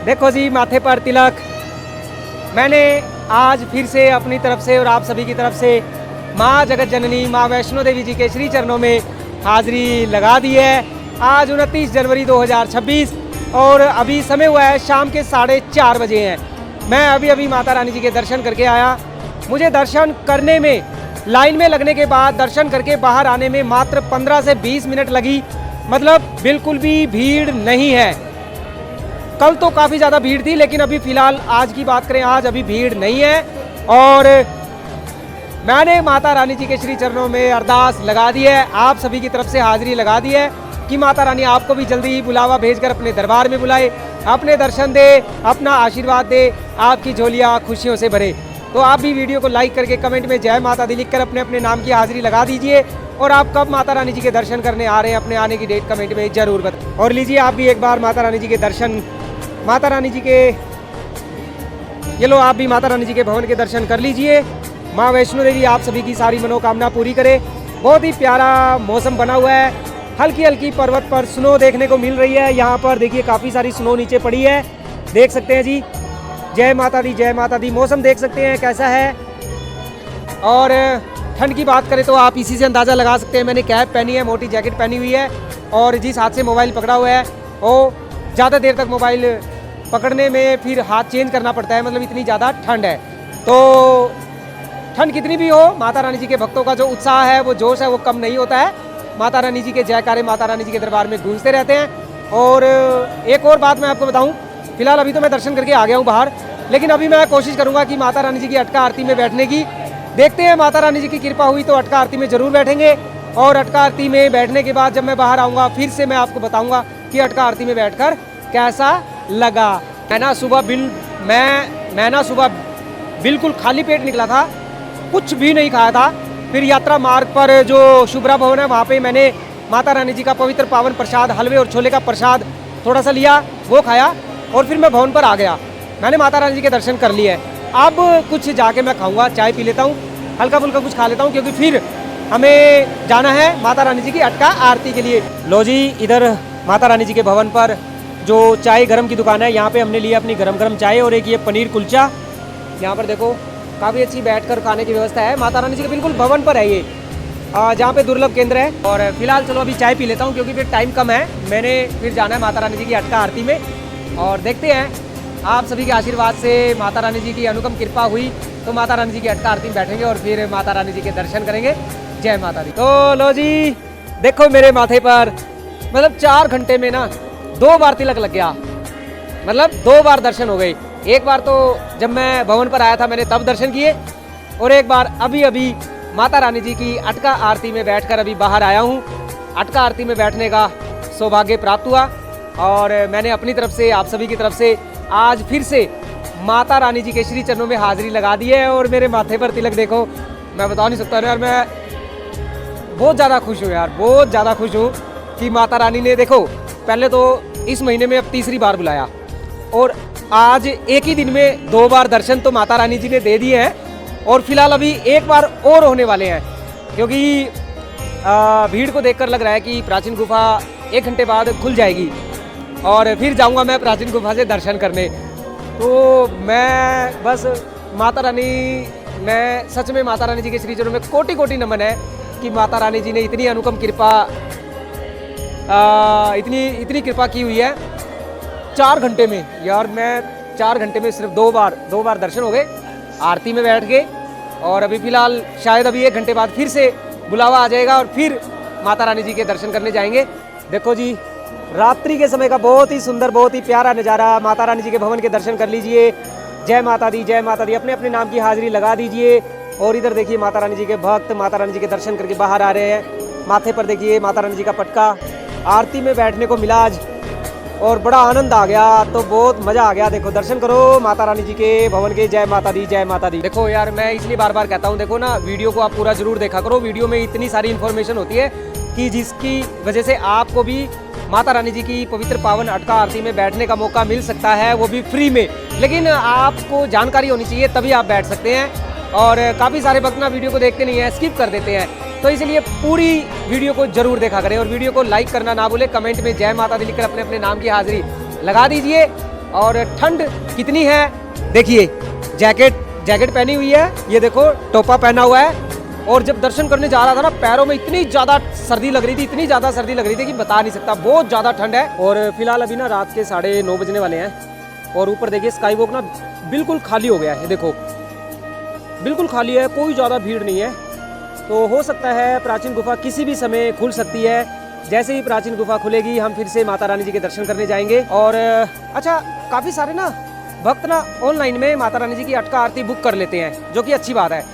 देखो जी माथे पर तिलक मैंने आज फिर से अपनी तरफ से और आप सभी की तरफ से माँ जगत जननी माँ वैष्णो देवी जी के श्री चरणों में हाजिरी लगा दी है। आज 29 जनवरी 2026 और अभी समय हुआ है शाम के 4:30 बजे हैं। मैं अभी माता रानी जी के दर्शन करके आया। मुझे दर्शन करने में लाइन में लगने के बाद दर्शन करके बाहर आने में मात्र 15 से 20 मिनट लगी, मतलब बिल्कुल भी भीड़ नहीं है। कल तो काफ़ी ज़्यादा भीड़ थी, लेकिन अभी फ़िलहाल आज की बात करें, आज अभी भीड़ नहीं है। और मैंने माता रानी जी के श्री चरणों में अरदास लगा दी है, आप सभी की तरफ से हाजिरी लगा दी है कि माता रानी आपको भी जल्दी ही बुलावा भेजकर अपने दरबार में बुलाए, अपने दर्शन दे, अपना आशीर्वाद दे, आपकी झोलियाँ खुशियों से भरे। तो आप भी वीडियो को लाइक करके कमेंट में जय माता दी लिखकर अपने अपने नाम की हाजिरी लगा दीजिए। और आप कब माता रानी जी के दर्शन करने आ रहे हैं, अपने आने की डेट कमेंट में जरूर बताएं। और लीजिए आप भी एक बार माता रानी जी के दर्शन, माता रानी जी के ये लो, आप भी माता रानी जी के भवन के दर्शन कर लीजिए। माँ वैष्णो देवी आप सभी की सारी मनोकामना पूरी करे। बहुत ही प्यारा मौसम बना हुआ है, हल्की हल्की पर्वत पर स्नो देखने को मिल रही है। यहाँ पर देखिए काफ़ी सारी स्नो नीचे पड़ी है, देख सकते हैं जी। जय माता दी, जय माता दी। मौसम देख सकते हैं कैसा है। और ठंड की बात करें तो आप इसी से अंदाज़ा लगा सकते हैं। मैंने कैप पहनी है, मोटी जैकेट पहनी हुई है और जिस हाथ से मोबाइल पकड़ा हुआ है वो ज़्यादा देर तक मोबाइल पकड़ने में फिर हाथ चेंज करना पड़ता है, मतलब इतनी ज़्यादा ठंड है। तो ठंड कितनी भी हो, माता रानी जी के भक्तों का जो उत्साह है, वो जोश है, वो कम नहीं होता है। माता रानी जी के जयकारे माता रानी जी के दरबार में गूंजते रहते हैं। और एक और बात मैं आपको बताऊं, फिलहाल अभी तो मैं दर्शन करके आ गया हूं बाहर, लेकिन अभी मैं कोशिश करूंगा कि माता रानी जी की अटका आरती में बैठने की। देखते हैं, माता रानी जी की कृपा हुई तो अटका आरती में ज़रूर बैठेंगे। और अटका आरती में बैठने के बाद जब मैं बाहर आऊँगा फिर से मैं आपको बताऊँगा कि अटका आरती में बैठकर कैसा लगा। मैं ना सुबह बिल्कुल खाली पेट निकला था, कुछ भी नहीं खाया था। फिर यात्रा मार्ग पर जो शुभ्रा भवन है वहाँ पे मैंने माता रानी जी का पवित्र पावन प्रसाद, हलवे और छोले का प्रसाद थोड़ा सा लिया, वो खाया और फिर मैं भवन पर आ गया। मैंने माता रानी जी के दर्शन कर लिए। अब कुछ जाके मैं खाऊंगा, चाय पी लेता हूँ, हल्का फुल्का कुछ खा लेता हूँ, क्योंकि फिर हमें जाना है माता रानी जी की अटका आरती के लिए। लो जी, इधर माता रानी जी के भवन पर जो चाय गरम की दुकान है, यहाँ पे हमने लिया अपनी गरम गरम चाय और एक ये पनीर कुलचा। यहाँ पर देखो काफ़ी अच्छी बैठकर खाने की व्यवस्था है। माता रानी जी के बिल्कुल भवन पर है ये, जहाँ पे दुर्लभ केंद्र है। और फिलहाल चलो अभी चाय पी लेता हूँ, क्योंकि फिर टाइम कम है। मैंने फिर जाना है माता रानी जी की अटका आरती में और देखते हैं, आप सभी के आशीर्वाद से माता रानी जी की अनुपम कृपा हुई तो माता रानी जी की अटका आरती में बैठेंगे और फिर माता रानी जी के दर्शन करेंगे। जय माता दी। तो लो जी, देखो मेरे माथे पर मतलब 4 घंटे में ना 2 बार तिलक लग गया, मतलब 2 बार दर्शन हो गए। एक बार तो जब मैं भवन पर आया था मैंने तब दर्शन किए, और एक बार अभी अभी माता रानी जी की अटका आरती में बैठकर अभी बाहर आया हूँ। अटका आरती में बैठने का सौभाग्य प्राप्त हुआ और मैंने अपनी तरफ से, आप सभी की तरफ से आज फिर से माता रानी जी के श्री चरणों में हाजिरी लगा दी है। और मेरे माथे पर तिलक देखो, मैं बता नहीं सकता यार, मैं बहुत ज़्यादा खुश हूँ यार, बहुत ज़्यादा खुश हूँ कि माता रानी ने देखो, पहले तो इस महीने में अब तीसरी बार बुलाया और आज एक ही दिन में 2 बार दर्शन तो माता रानी जी ने दे दिए हैं। और फिलहाल अभी एक बार और होने वाले हैं, क्योंकि भीड़ को देखकर लग रहा है कि प्राचीन गुफा 1 घंटे बाद खुल जाएगी और फिर जाऊंगा मैं प्राचीन गुफा से दर्शन करने। तो मैं बस माता रानी, मैं सच में माता रानी जी के श्री चरणों में कोटि कोटि नमन है कि माता रानी जी ने इतनी अनुपम कृपा, इतनी कृपा की हुई है 4 घंटे में। यार मैं 4 घंटे में सिर्फ 2 बार दर्शन हो गए आरती में बैठ के। और अभी फिलहाल शायद अभी 1 घंटे बाद फिर से बुलावा आ जाएगा और फिर माता रानी जी के दर्शन करने जाएंगे। देखो जी, रात्रि के समय का बहुत ही सुंदर, बहुत ही प्यारा नज़ारा। माता रानी जी के भवन के दर्शन कर लीजिए। जय माता दी, जय माता दी। अपने अपने नाम की हाजिरी लगा दीजिए। और इधर देखिए माता रानी जी के भक्त माता रानी जी के दर्शन करके बाहर आ रहे हैं। माथे पर देखिए माता रानी जी का पटका। आरती में बैठने को मिला आज और बड़ा आनंद आ गया, तो बहुत मज़ा आ गया। देखो दर्शन करो माता रानी जी के भवन के। जय माता दी, जय माता दी। देखो यार, मैं इसलिए बार बार कहता हूँ, देखो ना, वीडियो को आप पूरा जरूर देखा करो। वीडियो में इतनी सारी इन्फॉर्मेशन होती है कि जिसकी वजह से आपको भी माता रानी जी की पवित्र पावन अटका आरती में बैठने का मौका मिल सकता है, वो भी फ्री में। लेकिन आपको जानकारी होनी चाहिए, तभी आप बैठ सकते हैं। और काफ़ी सारे भक्त ना वीडियो को देखते नहीं हैं, स्किप कर देते हैं, तो इसलिए पूरी वीडियो को जरूर देखा करें। और वीडियो को लाइक करना ना भूलें, कमेंट में जय माता दी लिखकर अपने अपने नाम की हाजिरी लगा दीजिए। और ठंड कितनी है देखिए, जैकेट पहनी हुई है, ये देखो टोपा पहना हुआ है। और जब दर्शन करने जा रहा था ना, पैरों में इतनी ज़्यादा सर्दी लग रही थी, इतनी ज़्यादा सर्दी लग रही थी कि बता नहीं सकता, बहुत ज़्यादा ठंड है। और फिलहाल अभी ना रात के 9:30 बजने वाले हैं और ऊपर देखिए स्काई वॉक ना बिल्कुल खाली हो गया है। देखो बिल्कुल खाली है, कोई ज़्यादा भीड़ नहीं है। तो हो सकता है प्राचीन गुफा किसी भी समय खुल सकती है। जैसे ही प्राचीन गुफा खुलेगी हम फिर से माता रानी जी के दर्शन करने जाएंगे। और अच्छा, काफ़ी सारे ना भक्त ना ऑनलाइन में माता रानी जी की अटका आरती बुक कर लेते हैं, जो कि अच्छी बात है।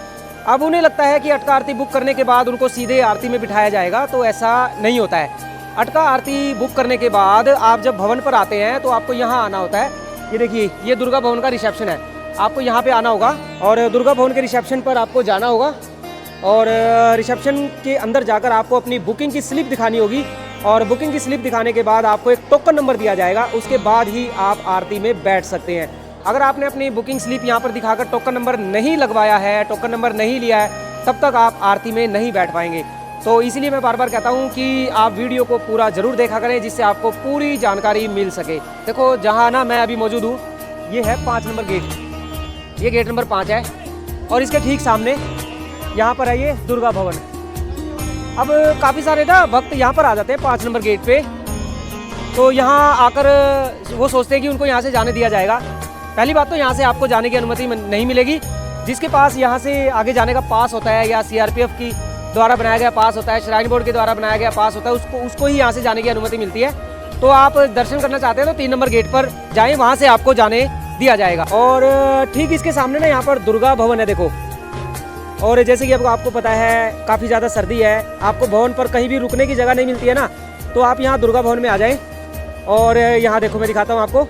अब उन्हें लगता है कि अटका आरती बुक करने के बाद उनको सीधे आरती में बिठाया जाएगा, तो ऐसा नहीं होता है। अटका आरती बुक करने के बाद आप जब भवन पर आते हैं तो आपको यहाँ आना होता है। ये देखिए, ये दुर्गा भवन का रिसेप्शन है, आपको यहाँ पे आना होगा और दुर्गा भवन के रिसेप्शन पर आपको जाना होगा। और रिसेप्शन के अंदर जाकर आपको अपनी बुकिंग की स्लिप दिखानी होगी और बुकिंग की स्लिप दिखाने के बाद आपको एक टोकन नंबर दिया जाएगा, उसके बाद ही आप आरती में बैठ सकते हैं। अगर आपने अपनी बुकिंग स्लिप यहाँ पर दिखाकर टोकन नंबर नहीं लगवाया है, टोकन नंबर नहीं लिया है, तब तक आप आरती में नहीं बैठ पाएंगे। तो इसीलिए मैं बार बार कहता हूँ कि आप वीडियो को पूरा ज़रूर देखा करें, जिससे आपको पूरी जानकारी मिल सके। देखो जहाँ ना मैं अभी मौजूद हूँ, ये है 5 नंबर गेट, ये गेट नंबर 5 है। और इसके ठीक सामने यहाँ पर है ये दुर्गा भवन। अब काफ़ी सारे ना भक्त यहाँ पर आ जाते हैं 5 नंबर गेट पे, तो यहाँ आकर वो सोचते हैं कि उनको यहाँ से जाने दिया जाएगा। पहली बात तो यहाँ से आपको जाने की अनुमति नहीं मिलेगी। जिसके पास यहाँ से आगे जाने का पास होता है या CRPF की द्वारा बनाया गया पास होता है, श्राइन बोर्ड के द्वारा बनाया गया पास होता है, उसको ही यहाँ से जाने की अनुमति मिलती है। तो आप दर्शन करना चाहते हैं तो 3 नंबर गेट पर जाएँ, वहाँ से आपको जाने दिया जाएगा। और ठीक इसके सामने ना यहाँ पर दुर्गा भवन है देखो। और जैसे कि आपको पता है काफ़ी ज़्यादा सर्दी है, आपको भवन पर कहीं भी रुकने की जगह नहीं मिलती है ना, तो आप यहाँ दुर्गा भवन में आ जाएं। और यहाँ देखो मैं दिखाता हूँ आपको,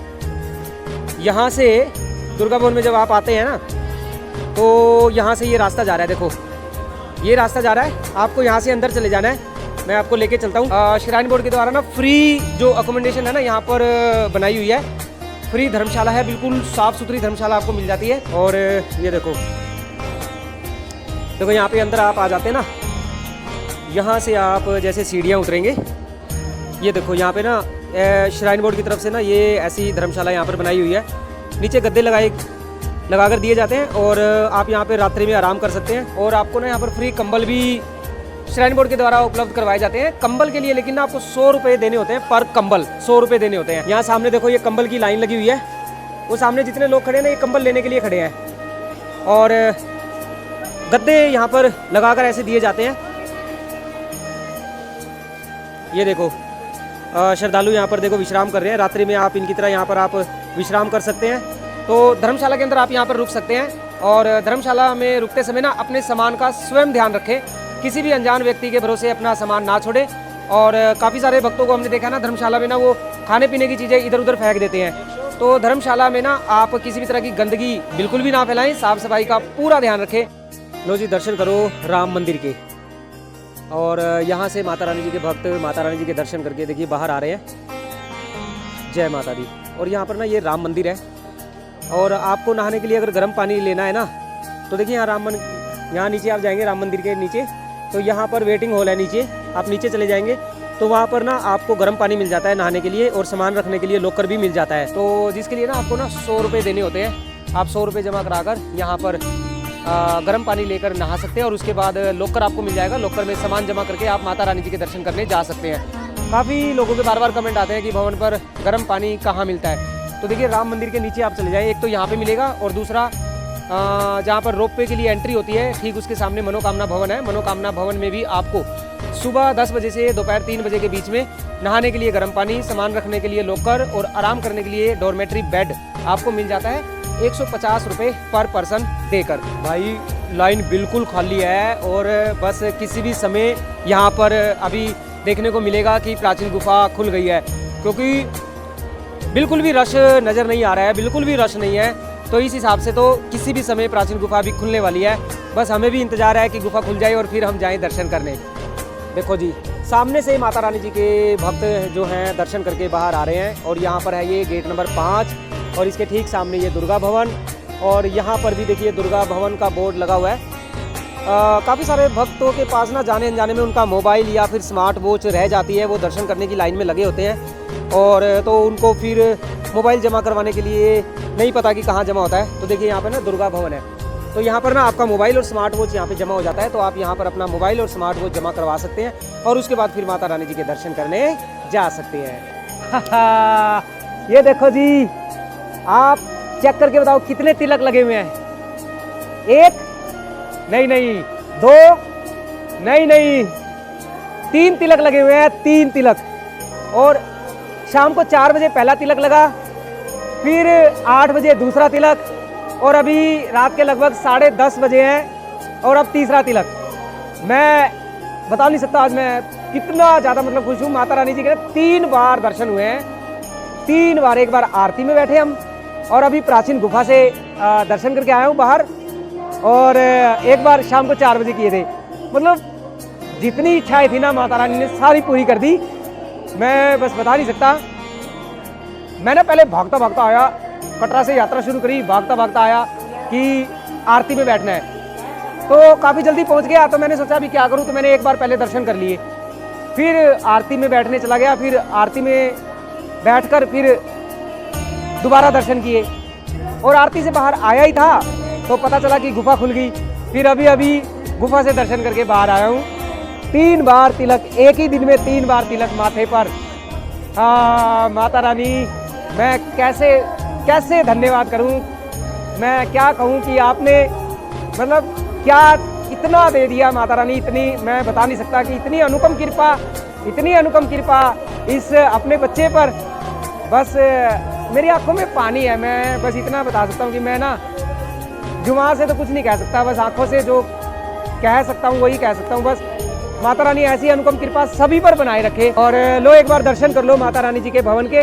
यहाँ से दुर्गा भवन में जब आप आते हैं ना तो यहाँ से ये रास्ता जा रहा है, देखो ये रास्ता जा रहा है, आपको यहाँ से अंदर चले जाना है। मैं आपको लेके चलता हूँ। श्राइन बोर्ड के द्वारा ना फ्री जो अकोमोडेशन है ना यहाँ पर बनाई हुई है, फ्री धर्मशाला है, बिल्कुल साफ़ सुथरी धर्मशाला आपको मिल जाती है। और ये देखो यहाँ पे अंदर आप आ जाते हैं ना, यहाँ से आप जैसे सीढ़ियाँ उतरेंगे, ये देखो यहाँ पे ना श्राइन बोर्ड की तरफ से ना ये ऐसी धर्मशाला यहाँ पर बनाई हुई है। नीचे गद्दे लगा कर दिए जाते हैं और आप यहाँ पे रात्रि में आराम कर सकते हैं। और आपको ना यहाँ पर फ्री कंबल भी श्राइन बोर्ड के द्वारा उपलब्ध करवाए जाते हैं कंबल के लिए, लेकिन ना आपको 100 रुपये देने होते हैं पर कंबल, 100 रुपये देने होते हैं। यहाँ सामने देखो ये कंबल की लाइन लगी हुई है, वो सामने जितने लोग खड़े हैं ना ये कंबल लेने के लिए खड़े हैं। और गद्दे यहाँ पर लगाकर ऐसे दिए जाते हैं। ये देखो श्रद्धालु यहाँ पर देखो विश्राम कर रहे हैं, रात्रि में आप इनकी तरह यहाँ पर आप विश्राम कर सकते हैं। तो धर्मशाला के अंदर आप यहाँ पर रुक सकते हैं। और धर्मशाला में रुकते समय ना अपने सामान का स्वयं ध्यान रखें, किसी भी अनजान व्यक्ति के भरोसे अपना सामान ना छोड़े। और काफ़ी सारे भक्तों को हमने देखा ना धर्मशाला में ना वो खाने पीने की चीज़ें इधर उधर फेंक देते हैं। तो धर्मशाला में ना आप किसी भी तरह की गंदगी बिल्कुल भी ना फैलाएं, साफ सफाई का पूरा ध्यान रखें। लो जी दर्शन करो राम मंदिर के। और यहाँ से माता रानी जी के भक्त माता रानी जी के दर्शन करके देखिए बाहर आ रहे हैं। जय माता दी। और यहाँ पर ना ये राम मंदिर है। और आपको नहाने के लिए अगर गर्म पानी लेना है ना तो देखिए यहाँ नीचे आप जाएंगे राम मंदिर के नीचे, तो यहाँ पर वेटिंग हॉल है नीचे, आप नीचे चले जाएंगे तो वहाँ पर ना आपको गर्म पानी मिल जाता है नहाने के लिए, और सामान रखने के लिए लॉकर भी मिल जाता है। तो जिसके लिए ना आपको ना 100 रुपये देने होते हैं। आप 100 रुपये जमा कराकर यहाँ पर गर्म पानी लेकर नहा सकते हैं। और उसके बाद लॉकर आपको मिल जाएगा, लॉकर में सामान जमा करके आप माता रानी जी के दर्शन करने जा सकते हैं। काफ़ी लोगों के बार कमेंट आते हैं कि भवन पर गर्म पानी कहाँ मिलता है। तो देखिए राम मंदिर के नीचे आप चले जाएं, एक तो यहाँ पे मिलेगा और दूसरा जहाँ पर रोप वे के लिए एंट्री होती है ठीक उसके सामने मनोकामना भवन है। मनोकामना भवन में भी आपको सुबह 10 बजे से दोपहर 3 बजे के बीच में नहाने के लिए गर्म पानी, सामान रखने के लिए लॉकर और आराम करने के लिए डॉर्मेट्री बेड आपको मिल जाता है 150 रुपये पर पर्सन देकर। भाई लाइन बिल्कुल खाली है और बस किसी भी समय यहाँ पर अभी देखने को मिलेगा कि प्राचीन गुफा खुल गई है, क्योंकि बिल्कुल भी रश नज़र नहीं आ रहा है, बिल्कुल भी रश नहीं है। तो इस हिसाब से तो किसी भी समय प्राचीन गुफा भी खुलने वाली है। बस हमें भी इंतज़ार है कि गुफा खुल जाए और फिर हम जाएं दर्शन करने। देखो जी सामने से माता रानी जी के भक्त जो हैं दर्शन करके बाहर आ रहे हैं। और यहाँ पर है ये गेट नंबर 5 और इसके ठीक सामने ये दुर्गा भवन। और यहाँ पर भी देखिए दुर्गा भवन का बोर्ड लगा हुआ है। काफ़ी सारे भक्तों के पास ना जाने अनजाने में उनका मोबाइल या फिर स्मार्ट वॉच रह जाती है, वो दर्शन करने की लाइन में लगे होते हैं और तो उनको फिर मोबाइल जमा करवाने के लिए नहीं पता कि कहाँ जमा होता है। तो देखिए यहाँ पर ना दुर्गा भवन है, तो यहाँ पर ना आपका मोबाइल और स्मार्ट वॉच यहाँ पे जमा हो जाता है। तो आप यहाँ पर अपना मोबाइल और स्मार्ट वॉच जमा करवा सकते हैं और उसके बाद फिर माता रानी जी के दर्शन करने जा सकते हैं। ये देखो जी, आप चेक करके बताओ कितने तिलक लगे हुए हैं। 1 नहीं 2 नहीं 3 तिलक लगे हुए हैं, 3 तिलक। और शाम को 4 बजे पहला तिलक लगा, फिर 8 बजे दूसरा तिलक और अभी रात के लगभग 10:30 बजे हैं और अब तीसरा तिलक। मैं बता नहीं सकता आज मैं कितना ज़्यादा मतलब खुश हूँ। माता रानी जी के 3 बार दर्शन हुए हैं, 3 बार। एक बार आरती में बैठे हम और अभी प्राचीन गुफा से दर्शन करके आया हूँ बाहर, और एक बार शाम को 4 बजे किए थे। मतलब जितनी इच्छाएं थी ना माता रानी ने सारी पूरी कर दी। मैं बस बता नहीं सकता। मैंने पहले भागता भागता आया, कटरा से यात्रा शुरू करी, भागता भागता आया कि आरती में बैठना है, तो काफ़ी जल्दी पहुंच गया। तो मैंने सोचा अभी क्या करूं, तो मैंने एक बार पहले दर्शन कर लिए, फिर आरती में बैठने चला गया, फिर आरती में बैठकर फिर दोबारा दर्शन किए और आरती से बाहर आया ही था तो पता चला कि गुफा खुल गई। फिर अभी गुफा से दर्शन करके बाहर आया हूँ। 3 बार तिलक, एक ही दिन में 3 बार तिलक माथे पर। हाँ माता रानी, मैं कैसे धन्यवाद करूँ, मैं क्या कहूँ कि आपने मतलब क्या इतना दे दिया माता रानी, इतनी मैं बता नहीं सकता कि इतनी अनुपम कृपा इस अपने बच्चे पर। बस मेरी आंखों में पानी है। मैं बस इतना बता सकता हूँ कि मैं ना जुबान से तो कुछ नहीं कह सकता, बस आंखों से जो कह सकता हूँ वही कह सकता हूँ। बस माता रानी ऐसी अनुपम कृपा सभी पर बनाए रखे। और लो एक बार दर्शन कर लो माता रानी जी के भवन के।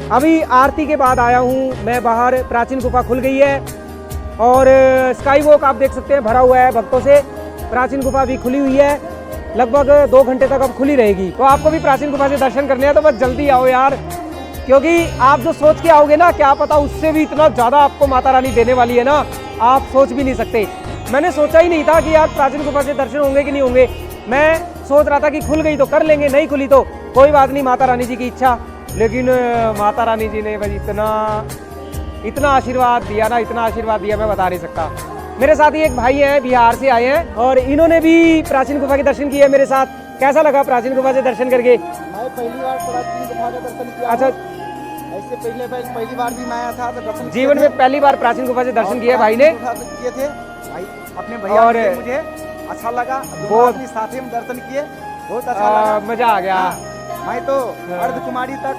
अभी आरती के बाद आया हूँ मैं बाहर, प्राचीन गुफा खुल गई है और स्काई वॉक आप देख सकते हैं भरा हुआ है भक्तों से। प्राचीन गुफा भी खुली हुई है, लगभग 2 घंटे तक अब खुली रहेगी। तो आपको भी प्राचीन गुफा से दर्शन करने हैं तो बस जल्दी आओ यार, क्योंकि आप जो सोच के आओगे ना, क्या पता उससे भी इतना ज़्यादा आपको माता रानी देने वाली है ना, आप सोच भी नहीं सकते। मैंने सोचा ही नहीं था कि यार प्राचीन गुफा से दर्शन होंगे कि नहीं होंगे। मैं सोच रहा था कि खुल गई तो कर लेंगे, नहीं खुली तो कोई बात नहीं, माता रानी जी की इच्छा। लेकिन माता रानी जी ने बस इतना आशीर्वाद दिया ना, इतना आशीर्वाद दिया मैं बता नहीं सकता। मेरे साथ ही एक भाई हैं, बिहार से आए हैं और इन्होंने भी प्राचीन गुफा के दर्शन किए मेरे साथ। कैसा लगा प्राचीन गुफा से दर्शन करके? मैं पहली बार प्राचीन गुफा का दर्शन किया। अच्छा, ऐसे पहली बार भी मैं आया था तो दर्शन जीवन में पहली बार प्राचीन गुफा से दर्शन किया भाई ने किए थे भाई अपने भैया और से। मुझे अच्छा लगा, बहुत अपने साथी में दर्शन किए, बहुत अच्छा लगा, मजा आ गया। मैं तो अर्धकुमारी तक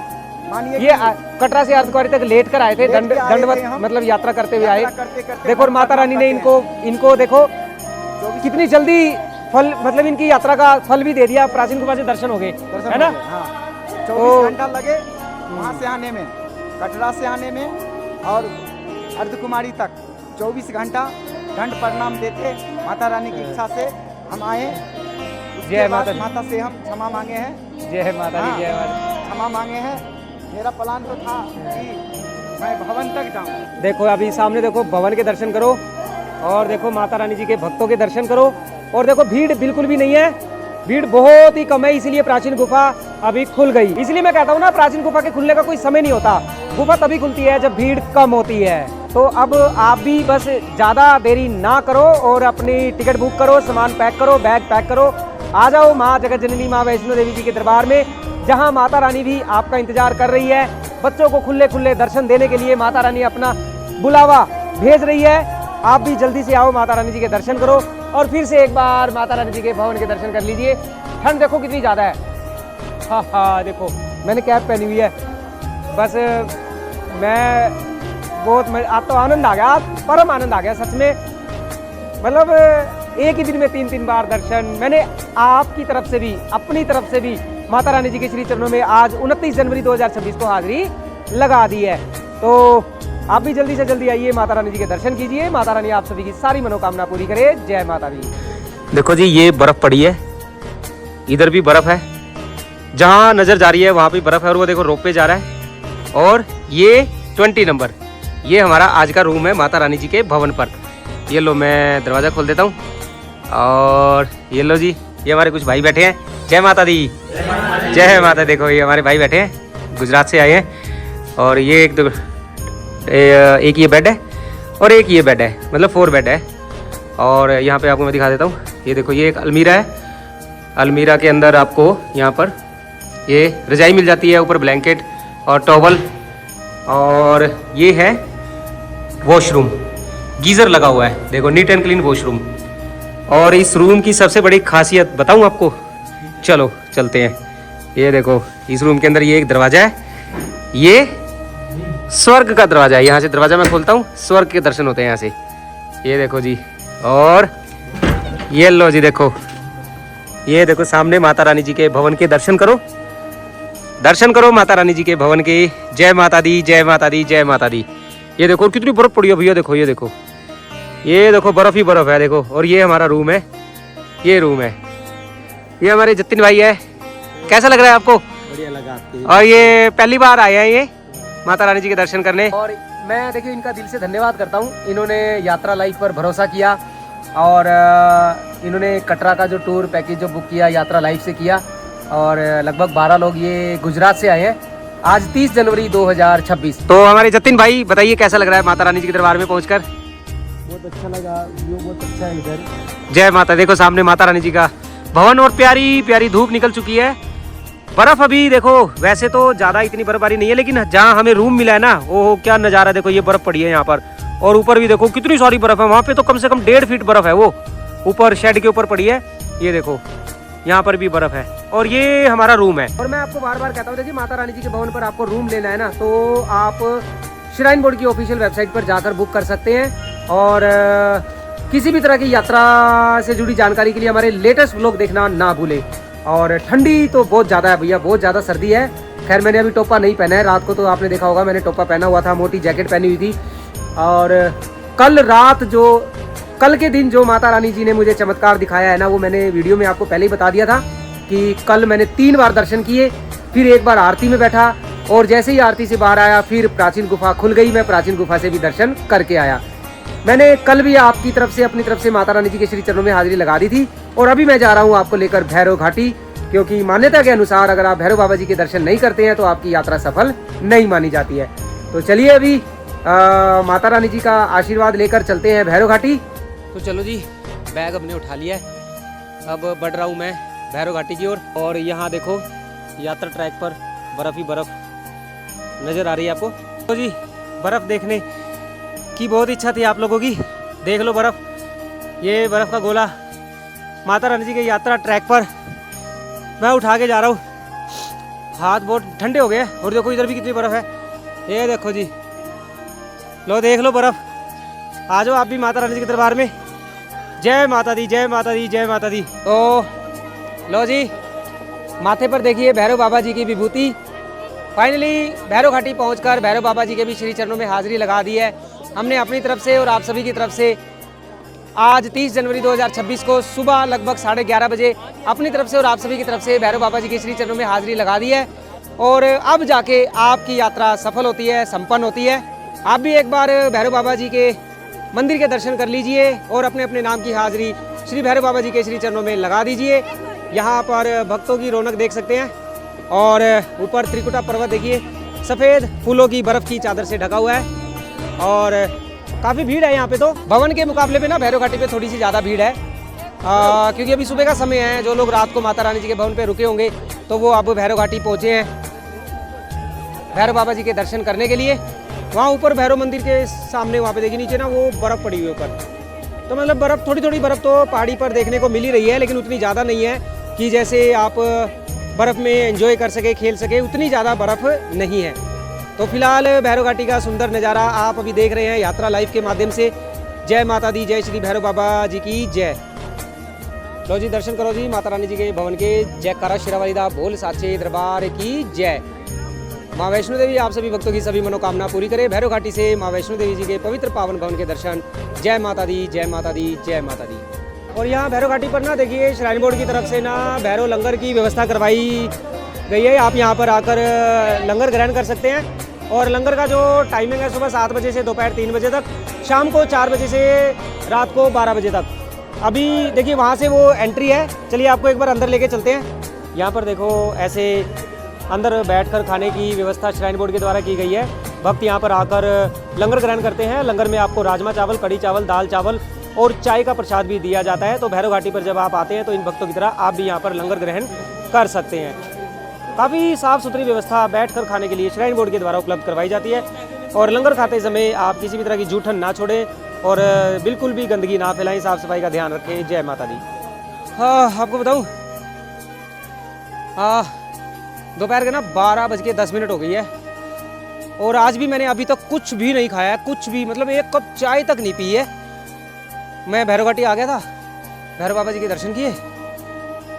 मानिए ये कटरा से अर्धकुमारी तक लेट कर आए थे, दंडवत मतलब यात्रा करते हुए आए। देखो और माता रानी ने इनको देखो कितनी जल्दी फल, मतलब इनकी यात्रा का फल भी दे दिया। प्राचीन गुफा से दर्शन हो गए, है ना? 24 घंटा लगे वहाँ से आने में, कटरा से आने में, और अर्धकुमारी तक 24 घंटा दंड प्रणाम देते। माता रानी की इच्छा से हम आए। जय माता, माता से हम क्षमा मांगे हैं। जय माता दी, जय माता। क्षमा मांगे हैं। मेरा प्लान तो था कि मैं भवन तक जाऊं। देखो अभी सामने देखो भवन के दर्शन करो और देखो माता रानी जी के भक्तों के दर्शन करो। और देखो भीड़ बिल्कुल भी नहीं है, भीड़ बहुत ही कम है, इसीलिए प्राचीन गुफा अभी खुल गई। इसलिए मैं कहता हूँ ना, प्राचीन गुफा के खुलने का कोई समय नहीं होता, गुफा तभी खुलती है जब भीड़ कम होती है। तो अब आप भी बस ज़्यादा देरी ना करो और अपनी टिकट बुक करो, सामान पैक करो, बैग पैक करो, आ जाओ माँ जगत जननी माँ वैष्णो देवी जी के दरबार में, जहाँ माता रानी भी आपका इंतजार कर रही है। बच्चों को खुले खुले दर्शन देने के लिए माता रानी अपना बुलावा भेज रही है। आप भी जल्दी से आओ, माता रानी जी के दर्शन करो और फिर से एक बार माता रानी जी के भवन के दर्शन कर लीजिए। ठंड देखो कितनी ज़्यादा है। हाँ देखो मैंने कैप पहनी हुई है। बस मैं बहुत आज तो आनंद आ गया, परम आनंद आ गया सच में। मतलब एक ही दिन में 3 बार दर्शन। मैंने आपकी तरफ से भी, अपनी तरफ से भी माता रानी जी के श्री चरणों में आज 29 जनवरी 2026 को हाजिरी लगा दी है। तो आप भी जल्दी से जल्दी आइए, माता रानी जी के दर्शन कीजिए। माता रानी आप सभी की सारी मनोकामना पूरी करे। जय माता दी। देखो जी ये बर्फ पड़ी है, इधर भी बर्फ है, जहाँ नजर जा रही है वहाँ भी बर्फ है। और वो देखो रोप पे जा रहा है। और ये 20 नंबर, ये हमारा आज का रूम है माता रानी जी के भवन पर। ये लो मैं दरवाज़ा खोल देता हूँ और ये लो जी, ये हमारे कुछ भाई बैठे हैं। जय माता दी, जय माता। देखो ये हमारे भाई बैठे हैं, गुजरात से आए हैं। और ये एक ये बेड है और एक ये बेड है, मतलब 4 बेड है। और यहाँ पे आपको मैं दिखा देता हूँ, ये देखो ये एक अलमीरा है। अलमीरा के अंदर आपको यहाँ पर ये रजाई मिल जाती है, ऊपर ब्लैंकेट और टॉवल। और ये है वॉशरूम, गीज़र लगा हुआ है, देखो नीट एंड क्लीन वॉशरूम। और इस रूम की सबसे बड़ी खासियत बताऊँ आपको, चलो चलते हैं। ये देखो इस रूम के अंदर ये एक दरवाज़ा है, ये स्वर्ग का दरवाज़ा है। यहाँ से दरवाज़ा मैं खोलता हूँ, स्वर्ग के दर्शन होते हैं यहाँ से। ये देखो जी, और ये लो जी, देखो ये देखो सामने माता रानी जी के भवन के दर्शन करो, दर्शन करो माता रानी जी के भवन के। जय माता दी, जय माता दी, जय माता दी। ये देखो कितनी बर्फ पड़ी है भैया, देखो ये देखो, ये देखो बर्फ ही बर्फ है देखो। और ये हमारा रूम है, ये रूम है, ये हमारे जतिन भाई है। कैसा लग रहा है आपको? बढ़िया लगा आपके। और ये पहली बार आए हैं ये माता रानी जी के दर्शन करने। और मैं देखिए इनका दिल से धन्यवाद करता हूँ, इन्होंने यात्रा लाइफ पर भरोसा किया और इन्होंने कटरा का जो टूर पैकेज जो बुक किया यात्रा लाइफ से किया। और लगभग 12 लोग ये गुजरात से आए हैं। आज 30 जनवरी 2026। तो हमारे जतिन भाई बताइए कैसा लग रहा है माता रानी जी के दरबार में पहुंचकर? बहुत बहुत अच्छा लगा, व्यू बहुत अच्छा है इधर। जय माता। देखो सामने माता रानी जी का भवन और प्यारी प्यारी धूप निकल चुकी है। बर्फ अभी देखो, वैसे तो ज्यादा इतनी बर्फबारी नहीं है, लेकिन जहाँ हमें रूम मिला है ना, ओहो क्या नजारा। देखो ये बर्फ पड़ी है यहाँ पर, और ऊपर भी देखो कितनी सारी बर्फ है। वहाँ पे तो कम से कम 1.5 फीट बर्फ है, वो ऊपर शेड के ऊपर पड़ी है। ये देखो यहाँ पर भी बर्फ है, और ये हमारा रूम है। और मैं आपको बार बार कहता हूँ, देखिए माता रानी जी के भवन पर आपको रूम लेना है ना, तो आप श्राइन बोर्ड की ऑफिशियल वेबसाइट पर जाकर बुक कर सकते हैं। और किसी भी तरह की यात्रा से जुड़ी जानकारी के लिए हमारे लेटेस्ट व्लॉग देखना ना भूलें। और ठंडी तो बहुत ज़्यादा है भैया, बहुत ज़्यादा सर्दी है। खैर मैंने अभी टोपा नहीं पहना है, रात को तो आपने देखा होगा मैंने टोपा पहना हुआ था, मोटी जैकेट पहनी हुई थी। और कल के दिन जो माता रानी जी ने मुझे चमत्कार दिखाया है ना, वो मैंने वीडियो में आपको पहले ही बता दिया था कि कल मैंने 3 बार दर्शन किए, फिर एक बार आरती में बैठा, और जैसे ही आरती से बाहर आया फिर प्राचीन गुफा खुल गई, मैं प्राचीन गुफा से भी दर्शन करके आया। मैंने कल भी आपकी तरफ से, अपनी तरफ से माता रानी जी के श्री चरणों में हाजिरी लगा दी थी। और अभी मैं जा रहा हूँ आपको लेकर भैरव घाटी, क्योंकि मान्यता के अनुसार अगर आप भैरव बाबा जी के दर्शन नहीं करते हैं तो आपकी यात्रा सफल नहीं मानी जाती है। तो चलिए अभी माता रानी जी का आशीर्वाद लेकर चलते हैं भैरव घाटी। तो चलो जी, बैग अपने उठा लिया है, अब बढ़ रहा हूँ मैं भैरव घाटी की ओर। और यहाँ देखो यात्रा ट्रैक पर बर्फ ही बर्फ नज़र आ रही है आपको। तो जी बर्फ़ देखने की बहुत इच्छा थी आप लोगों की, देख लो बर्फ़, ये बर्फ़ का गोला माता रानी जी के यात्रा ट्रैक पर मैं उठा के जा रहा हूँ। हाथ बहुत ठंडे हो गए, और देखो इधर भी कितनी बर्फ़ है, ये देखो जी, लो देख लो बर्फ़। आ जाओ आप भी माता रानी जी के दरबार में। जय माता दी, जय माता दी, जय माता दी। तो लो जी, माथे पर देखिए भैरव बाबा जी की विभूति। फाइनली भैरव घाटी पहुंचकर भैरव बाबा जी के भी श्री चरणों में हाजिरी लगा दी है हमने अपनी तरफ से और आप सभी की तरफ से। आज 30 जनवरी 2026 को सुबह लगभग 11:30 बजे अपनी तरफ से और आप सभी की तरफ से भैरव बाबा जी के श्री चरणों में हाजिरी लगा दी है, और अब जाके आपकी यात्रा सफल होती है, संपन्न होती है। आप भी एक बार भैरव बाबा जी के मंदिर के दर्शन कर लीजिए और अपने अपने नाम की हाजिरी श्री भैरव बाबा जी के श्री चरणों में लगा दीजिए। यहाँ पर भक्तों की रौनक देख सकते हैं, और ऊपर त्रिकुटा पर्वत देखिए, सफ़ेद फूलों की बर्फ़ की चादर से ढका हुआ है, और काफ़ी भीड़ है यहाँ पे। तो भवन के मुकाबले में ना भैरव घाटी पे थोड़ी सी ज़्यादा भीड़ है, क्योंकि अभी सुबह का समय है। जो लोग रात को माता रानी जी के भवन पे रुके होंगे तो वो अब भैरव घाटी पहुँचे हैं भैरव बाबा जी के दर्शन करने के लिए। वहाँ ऊपर भैरव मंदिर के सामने, वहाँ पे देखिए नीचे ना वो बर्फ़ पड़ी हुई है ऊपर, तो मतलब बर्फ़ थोड़ी थोड़ी बर्फ़ तो पहाड़ी पर देखने को मिल ही रही है, लेकिन उतनी ज़्यादा नहीं है कि जैसे आप बर्फ़ में एंजॉय कर सके, खेल सके, उतनी ज़्यादा बर्फ़ नहीं है। तो फिलहाल भैरव घाटी का सुंदर नज़ारा आप अभी देख रहे हैं यात्रा लाइव के माध्यम से। जय माता दी, जय श्री भैरव बाबा जी की जय। लो जी दर्शन करो जी माता रानी जी के भवन के। जयकारा शेरावाली दा बोल साचे दरबार की जय। माँ वैष्णो देवी आप सभी भक्तों की सभी मनोकामना पूरी करे। भैरव घाटी से माँ वैष्णो देवी जी के पवित्र पावन भवन के दर्शन। जय माता दी, जय माता दी, जय माता दी। और यहाँ भैरव घाटी पर ना देखिए श्राइन बोर्ड की तरफ से ना भैरव लंगर की व्यवस्था करवाई गई है। आप यहाँ पर आकर लंगर ग्रहण कर सकते हैं, और लंगर का जो टाइमिंग है सुबह 7 बजे से दोपहर 3 बजे तक, शाम को 4 बजे से रात को 12 बजे तक। अभी देखिए वहाँ से वो एंट्री है, चलिए आपको एक बार अंदर लेके चलते हैं। यहाँ पर देखो ऐसे अंदर बैठकर खाने की व्यवस्था श्राइन बोर्ड के द्वारा की गई है। भक्त यहाँ पर आकर लंगर ग्रहण करते हैं। लंगर में आपको राजमा चावल, कड़ी चावल, दाल चावल और चाय का प्रसाद भी दिया जाता है। तो भैरव घाटी पर जब आप आते हैं तो इन भक्तों की तरह आप भी यहाँ पर लंगर ग्रहण कर सकते हैं। काफ़ी साफ़ सुथरी व्यवस्था बैठकर खाने के लिए श्राइन बोर्ड के द्वारा उपलब्ध करवाई जाती है, और लंगर खाते समय आप किसी भी तरह की जूठन ना छोड़ें और बिल्कुल भी गंदगी ना फैलाएं, साफ़ सफाई का ध्यान रखें। जय माता दी। हाँ आपको बताऊँ, दोपहर के ना 12:10 हो गई है, और आज भी मैंने अभी तक कुछ भी नहीं खाया है, कुछ भी, मतलब एक कप चाय तक नहीं पी है। मैं भैरव घाटी आ गया था, भैरव बाबा जी के दर्शन किए,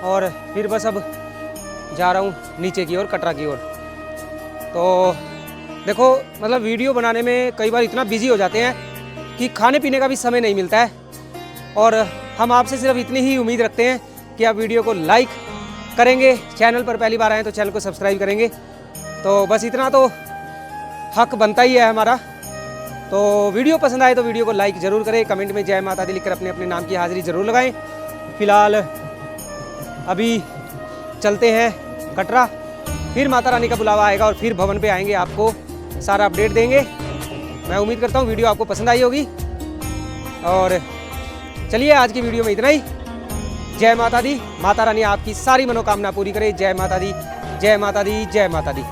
और फिर बस अब जा रहा हूँ नीचे की ओर, कटरा की ओर। तो देखो मतलब वीडियो बनाने में कई बार इतना बिजी हो जाते हैं कि खाने पीने का भी समय नहीं मिलता है, और हम आपसे सिर्फ इतनी ही उम्मीद रखते हैं कि आप वीडियो को लाइक करेंगे, चैनल पर पहली बार आए तो चैनल को सब्सक्राइब करेंगे। तो बस इतना तो हक बनता ही है हमारा। तो वीडियो पसंद आए तो वीडियो को लाइक ज़रूर करें, कमेंट में जय माता दी लिखकर अपने अपने नाम की हाजिरी ज़रूर लगाएं। फिलहाल अभी चलते हैं कटरा, फिर माता रानी का बुलावा आएगा और फिर भवन पे आएंगे, आपको सारा अपडेट देंगे। मैं उम्मीद करता हूँ वीडियो आपको पसंद आई होगी। और चलिए आज की वीडियो में इतना ही। जय माता दी, माता रानी आपकी सारी मनोकामना पूरी करे। जय माता दी, जय माता दी, जय माता दी।